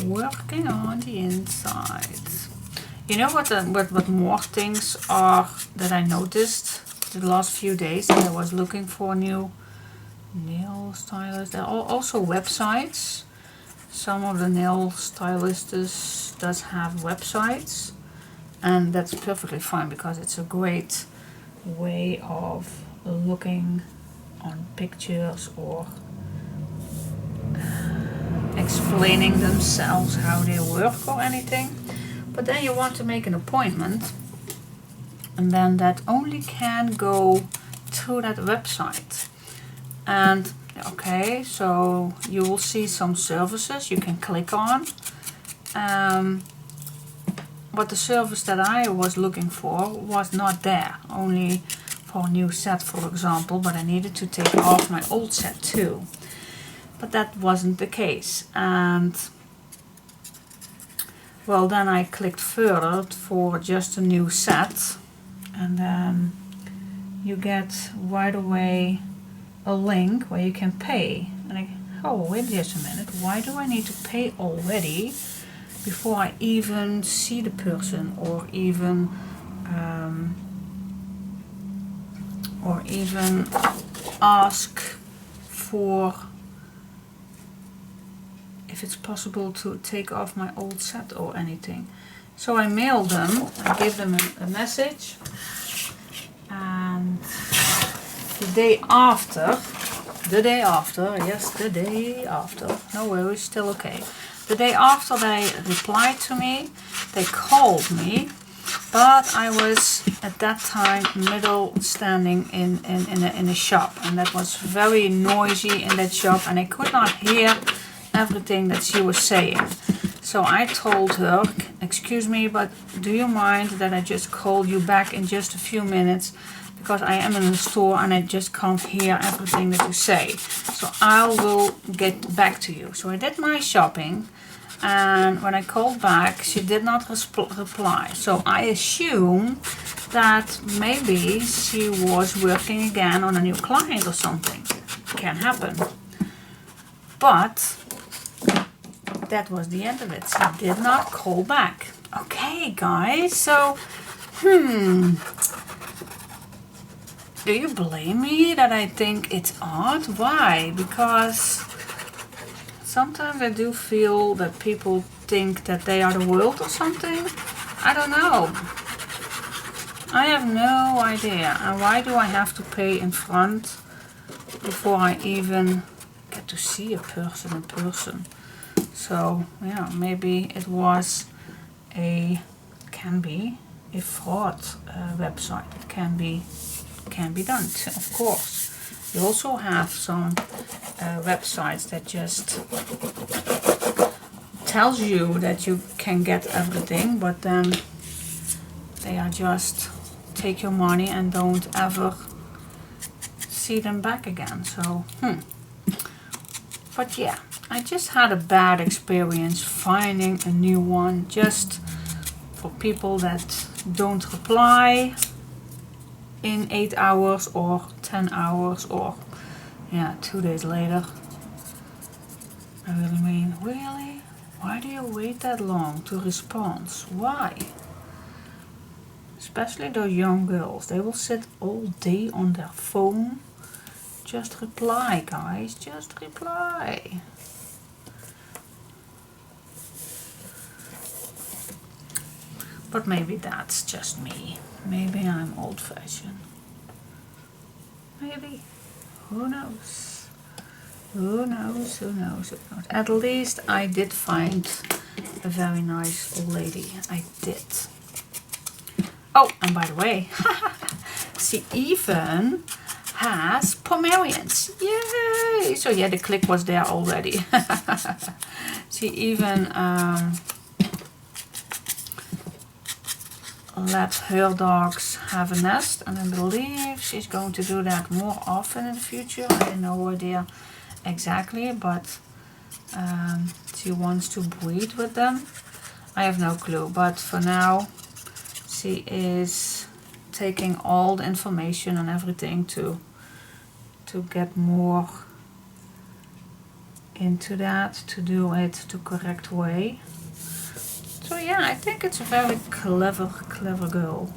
Working on the inside. You know what more things are that I noticed the last few days that I was looking for new nail stylists? There are also websites. Some of the nail stylists does have websites, and that's perfectly fine because it's a great way of looking on pictures or explaining themselves how they work or anything. But then you want to make an appointment, and then that only can go to that website. And okay, so you will see some services you can click on. But the service that I was looking for was not there, only for a new set, for example, but I needed to take off my old set too. But that wasn't the case, and well, then I clicked further for just a new set, and then you get right away a link where you can pay. And oh, wait just a minute, why do I need to pay already before I even see the person, or even ask for if it's possible to take off my old set or anything. So I mailed them, I gave them a message, and the day after, no worries, still okay. The day after they replied to me, they called me, but I was at that time standing in a shop, and that was very noisy in that shop, and I could not hear everything that she was saying. So I told her, excuse me, but do you mind that I just call you back in just a few minutes, because I am in the store and I just can't hear everything that you say. So I will get back to you. So I did my shopping, and when I called back, she did not reply. So I assume that maybe she was working again on a new client or something. Can happen. But that was the end of it. She did not call back. Okay, guys, so do you blame me that I think it's odd? Why? Because sometimes I do feel that people think that they are the world or something. I don't know. I have no idea. And why do I have to pay in front before I even get to see a person in person? So yeah, maybe it was can be a fraud website. It can be done, of course. You also have some websites that just tells you that you can get everything, but then they are just take your money and don't ever see them back again. So but yeah, I just had a bad experience finding a new one, just for people that don't reply in 8 hours or 10 hours or 2 days later. I really mean, really? Why do you wait that long to respond? Why? Especially those young girls, they will sit all day on their phone. Just reply, guys, just reply. But maybe that's just me. Maybe I'm old-fashioned. Maybe. Who knows? Who knows? Who knows? Who knows? At least I did find a very nice old lady. I did. Oh, and by the way, she even has Pomeranians. Yay! So yeah, the click was there already. She even let her dogs have a nest, and I believe she's going to do that more often in the future. I have no idea exactly, but she wants to breed with them. I have no clue, but for now she is taking all the information and everything to get more into that, to do it the correct way. So yeah, I think it's a very clever girl.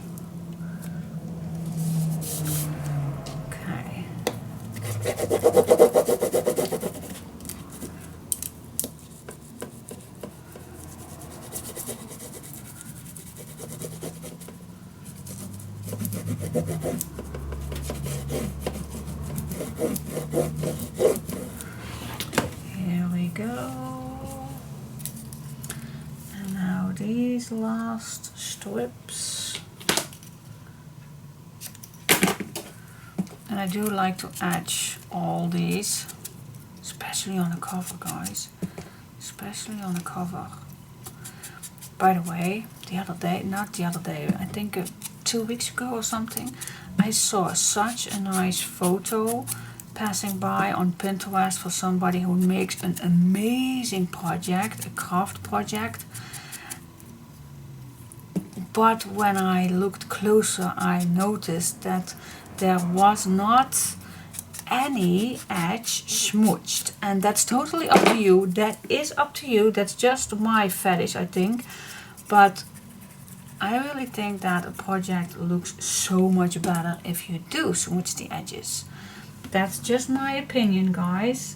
Okay. Here we go. And now these last strips And I do like to edge all these, especially on the cover, guys. Especially on the cover. By the way, the other day, not the other day, I think 2 weeks ago or something, I saw such a nice photo passing by on Pinterest for somebody who makes an amazing project, a craft project. But when I looked closer, I noticed that there was not any edge smooched, and that's totally up to you. That is up to you. That's just my fetish, I think. But I really think that a project looks so much better if you do smooch the edges. That's just my opinion, guys,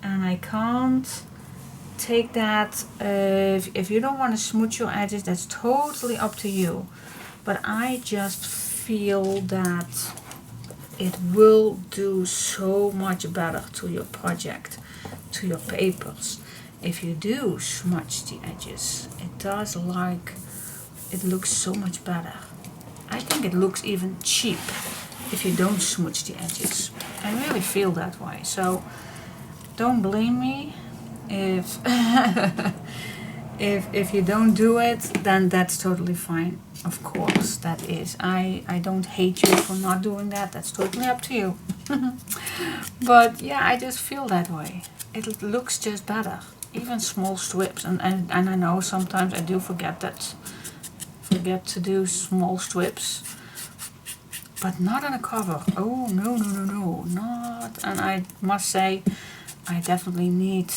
and I can't take that. If you don't want to smooch your edges, that's totally up to you. But I just feel that it will do so much better to your project, to your papers, if you do smudge the edges. It does, like, it looks so much better. I think it looks even cheap if you don't smudge the edges. I really feel that way. So don't blame me if if you don't do it, then that's totally fine. Of course, that is. I don't hate you for not doing that. That's totally up to you. But yeah, I just feel that way. It looks just better. Even small strips. And I know sometimes I do forget to do small strips. But not on a cover. Oh, no, not. And I must say, I definitely need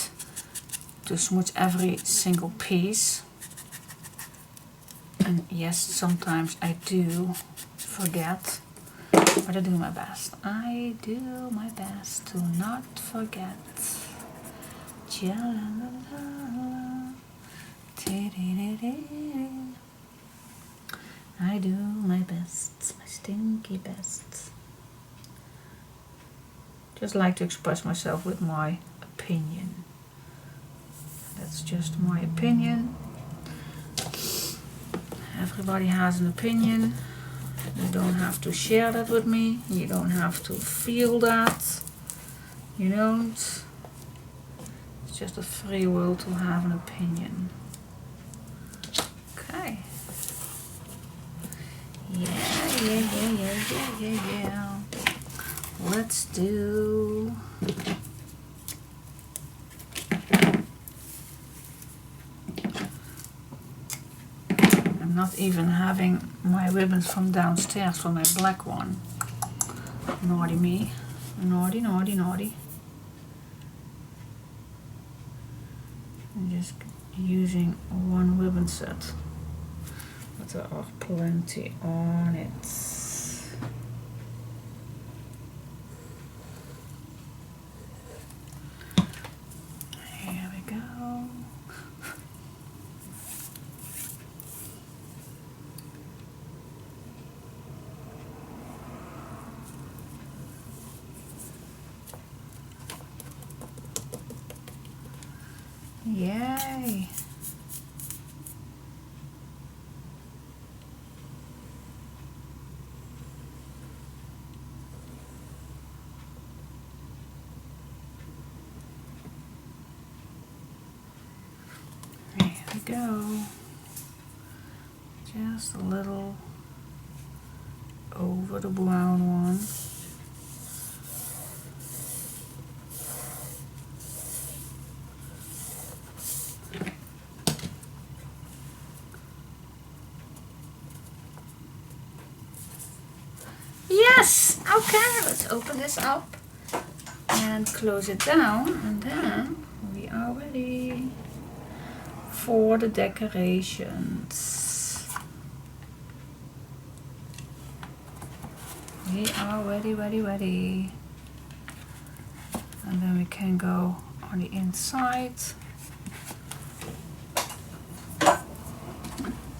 to smooch every single piece. And yes, sometimes I do forget, but I do my best. I do my best to not forget. I do my best, my stinky best. Just like to express myself with my opinion. That's just my opinion. Everybody has an opinion. You don't have to share that with me. You don't have to feel that. You don't. It's just a free will to have an opinion. Okay. Yeah. Let's do... I'm not even having my ribbons from downstairs for my black one. Naughty me. Naughty. I'm just using one ribbon set. But there are plenty on it. Here we go. Yay! There we go. Just a little over the brown one. Yes! Okay, let's open this up and close it down, and then we are ready for the decorations. We are ready. And then we can go on the inside.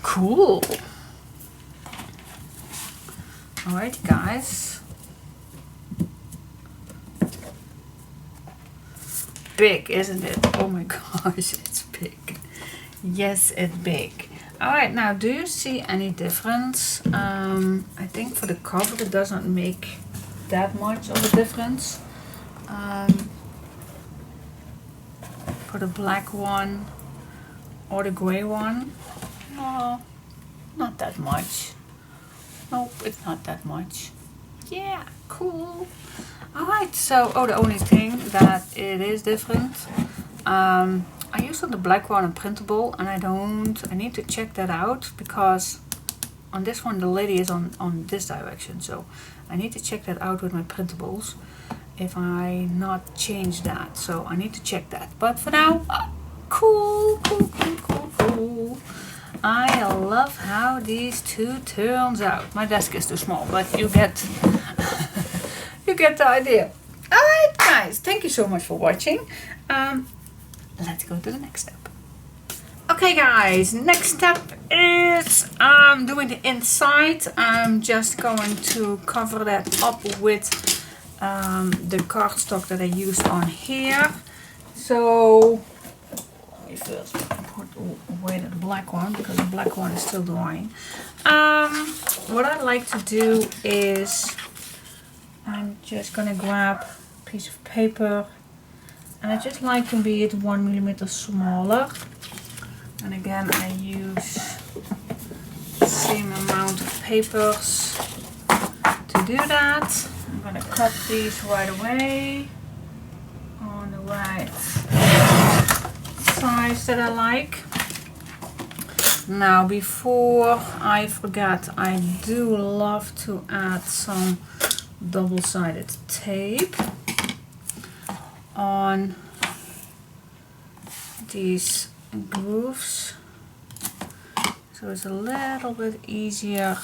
Cool! Alright, guys. Big, isn't it? Oh my gosh, it's big. Yes, it's big. Alright, now do you see any difference? I think for the cover it doesn't make that much of a difference. For the black one or the gray one, no, not that much. Nope, it's not that much. Yeah, cool. Alright, so, the only thing that it is different, I used on the black one a printable, and I need to check that out, because on this one the lady is on this direction, so I need to check that out with my printables if I not change that, so I need to check that. But for now, cool. I love how these two turns out. My desk is too small, but you get you get the idea. Alright guys, thank you so much for watching. Let's go to the next step. Okay guys, next step is doing the inside. I'm just going to cover that up with the cardstock that I used on here. So let me first put away the black one, because the black one is still drying. What I'd like to do is I'm just gonna grab a piece of paper, and I just like to be it 1 millimeter smaller. And again, I use the same amount of papers to do that. I'm gonna cut these right away on the right size that I like. Now, before I forget, I do love to add some double-sided tape on these grooves, so it's a little bit easier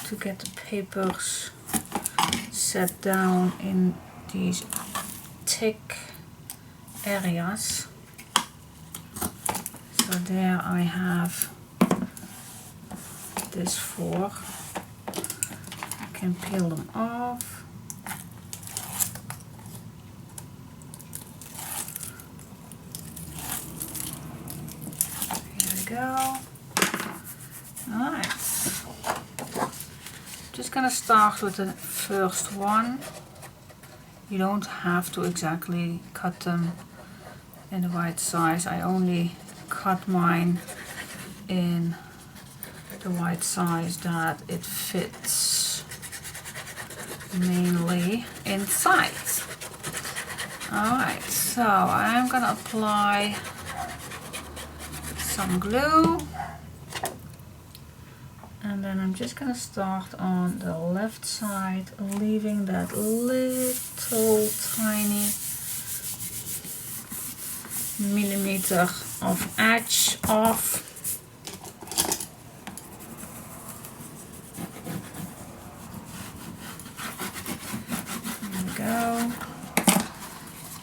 to get the papers set down in these thick areas. So there I have this 4. I can peel them off. Here we go. Alright. Just gonna start with the first one. You don't have to exactly cut them in the right size. I only cut mine in the right size that it fits mainly inside. Alright, so I'm gonna apply some glue, and then I'm just gonna start on the left side, leaving that little tiny millimeter of edge off. There we go.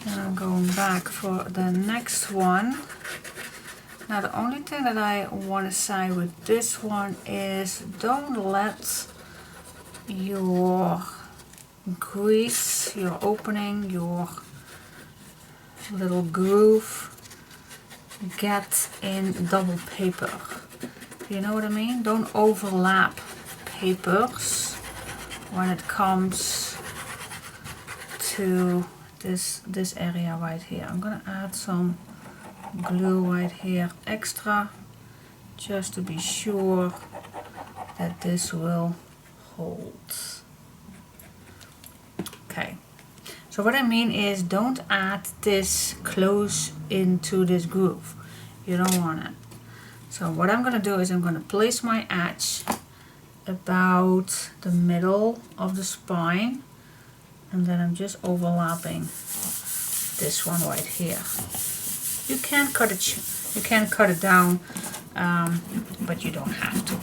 Then I'm going back for the next one. Now, the only thing that I want to say with this one is don't let your grease, your opening, your little groove get in double paper. You know what I mean? Don't overlap papers when it comes to this area right here. I'm gonna add some glue right here extra, just to be sure that this will hold. Okay, so what I mean is don't add this close into this groove. You don't want it. So what I'm gonna do is I'm gonna place my edge about the middle of the spine, and then I'm just overlapping this one right here. You can cut it down, but you don't have to.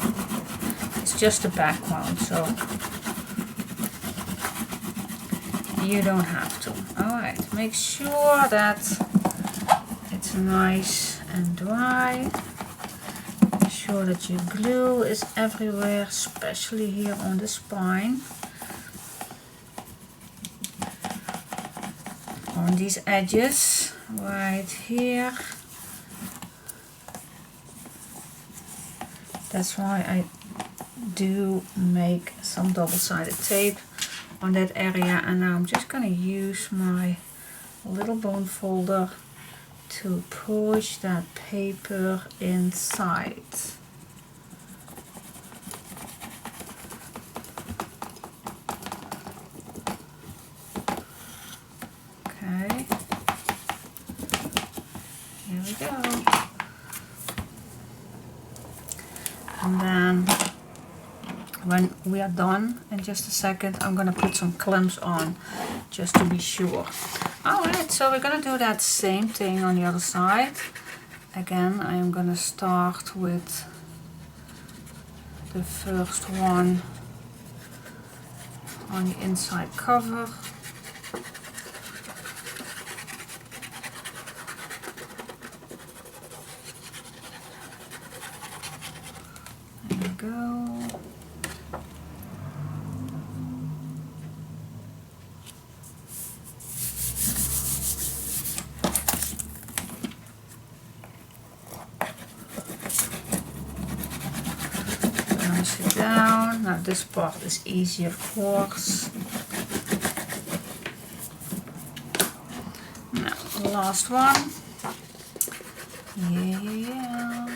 It's just a background, so you don't have to. Alright, make sure that it's nice and dry. Make sure that your glue is everywhere, especially here on the spine. On these edges right here. That's why I do make some double-sided tape on that area, and now I'm just going to use my little bone folder to push that paper inside. Okay, here we go. And then when we are done, in just a second, I'm gonna put some clamps on just to be sure. Alright, so we're gonna do that same thing on the other side. Again, I am gonna start with the first one on the inside cover. There we go. It down. Now this part is easy, of course. Now the last one. Yeah.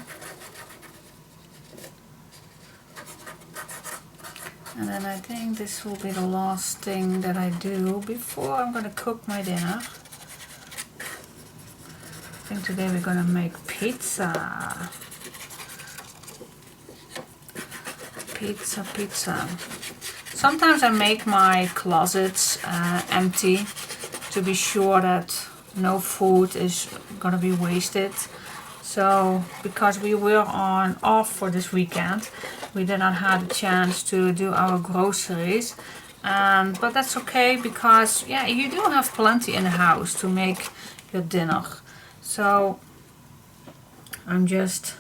And then I think this will be the last thing that I do before I'm gonna cook my dinner. I think today we're gonna make pizza. Pizza. Sometimes I make my closets empty to be sure that no food is gonna be wasted. So because we were off for this weekend, we did not have a chance to do our groceries, but that's okay because yeah, you do have plenty in the house to make your dinner. So I'm just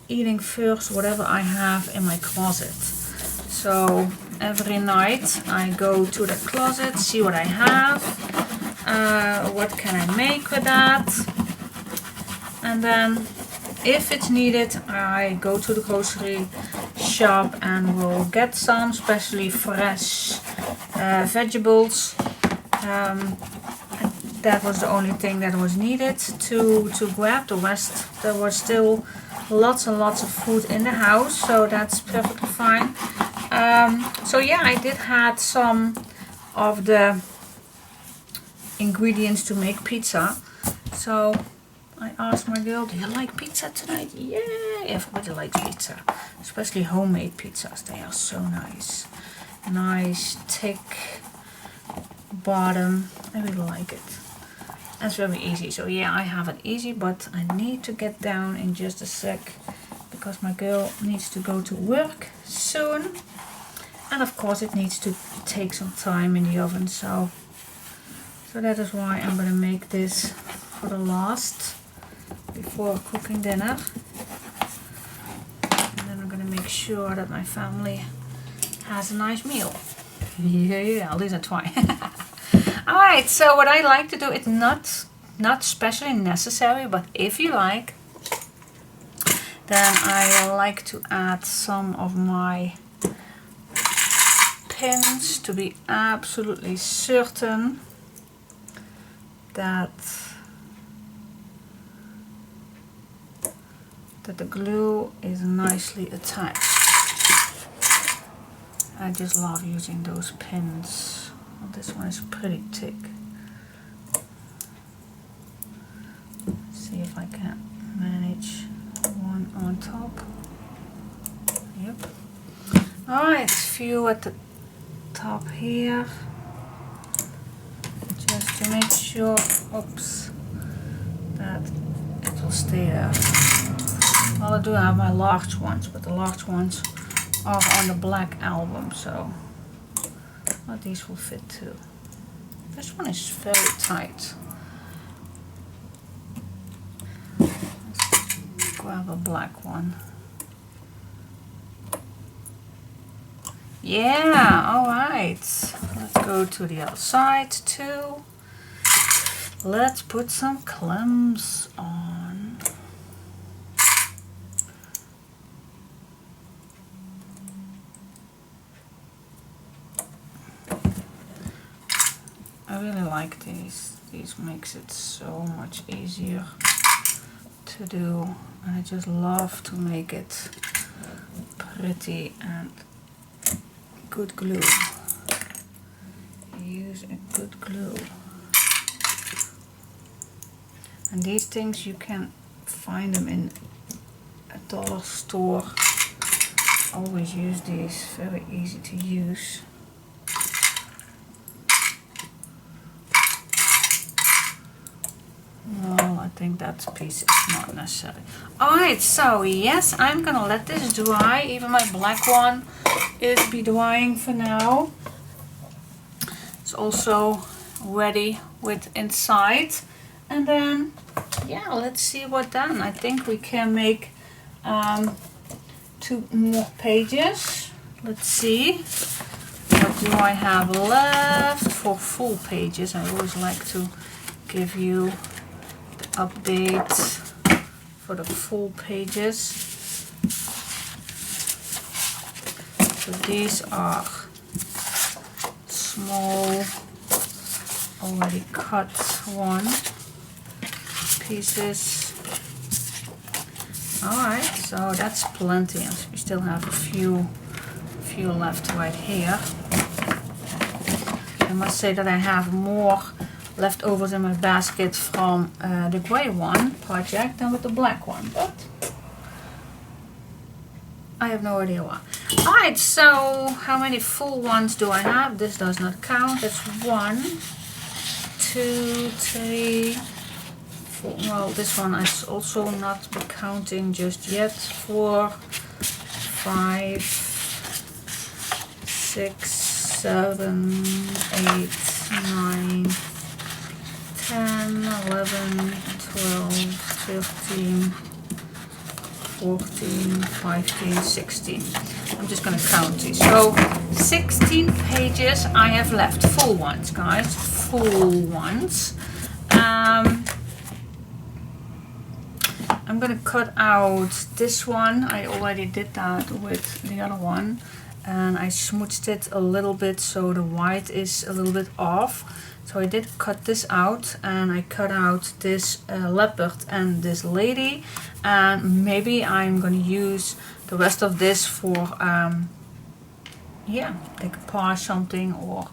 eating first whatever I have in my closet. So every night I go to the closet, see what I have, what can I make with that, and then if it's needed I go to the grocery shop and will get some, especially fresh vegetables. That was the only thing that was needed to grab. The rest, there was still lots and lots of food in the house, so that's perfectly fine. So yeah, I did had some of the ingredients to make pizza. So I asked my girl, do you like pizza tonight? Yeah, everybody likes pizza, especially homemade pizzas. They are so nice. Nice, thick bottom. I really like it. That's very easy. So yeah, I have it easy, but I need to get down in just a sec because my girl needs to go to work soon. And of course it needs to take some time in the oven. So that is why I'm gonna make this for the last before cooking dinner. And then I'm gonna make sure that my family has a nice meal. Yeah, at least I try. Alright, so what I like to do, it's not especially necessary, but if you like, then I like to add some of my pins to be absolutely certain that the glue is nicely attached. I just love using those pins. Well, this one is pretty thick. See if I can manage one on top. Yep. Alright, few at the top here. Just to make sure, oops, that it will stay there. Well, I do have my large ones, but the large ones are on the black album, so well, these will fit too. This one is very tight. Let's grab a black one. Yeah, alright. Let's go to the other side too. Let's put some clamps on. like these. These makes it so much easier to do, and I just love to make it pretty and good glue. Use a good glue. And these things you can find them in a dollar store. Always use these, very easy to use. Well, I think that piece is not necessary. Alright, so yes, I'm gonna let this dry. Even my black one is be drying for now. It's also ready with inside. And then, yeah, let's see what then. I think we can make 2 more pages. Let's see. What do I have left for full pages? I always like to give you the updates for the full pages. So these are small, already cut one pieces. Alright, so that's plenty. We still have a few left right here. I must say that I have more leftovers in my basket from the grey one project than with the black one, but I have no idea why. Alright, so how many full ones do I have? This does not count. It's 1, 2, 3, 4. Well, this one is also not counting just yet. 4, 5, 6, 7, 8, 9, 10, 11, 12, 13, 14, 15, 16. I'm just going to count these. So 16 pages I have left. Full ones, guys. Full ones. I'm going to cut out this one. I already did that with the other one. And I smoothed it a little bit so the white is a little bit off. So I did cut this out, and I cut out this leopard and this lady, and maybe I'm going to use the rest of this for yeah, like a paw something or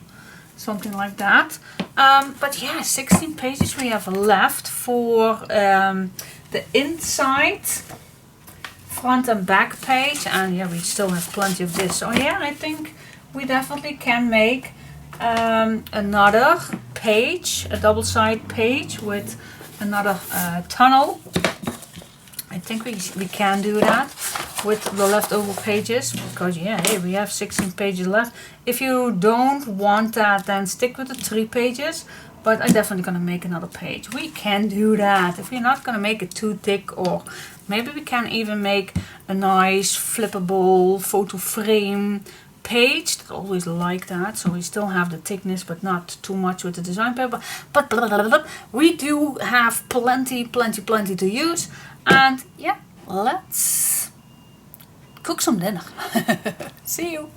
something like that. But yeah, 16 pages we have left for the inside, front and back page, and yeah, we still have plenty of this. So yeah, I think we definitely can make another page, a double side page with another tunnel. I think we can do that with the leftover pages, because yeah, hey, we have 16 pages left. If you don't want that, then stick with the 3 pages, but I'm definitely gonna make another page. We can do that if we're not gonna make it too thick, or maybe we can even make a nice flippable photo frame page. I always like that, so we still have the thickness but not too much with the design paper, but we do have plenty to use. And yeah, let's cook some dinner. See you.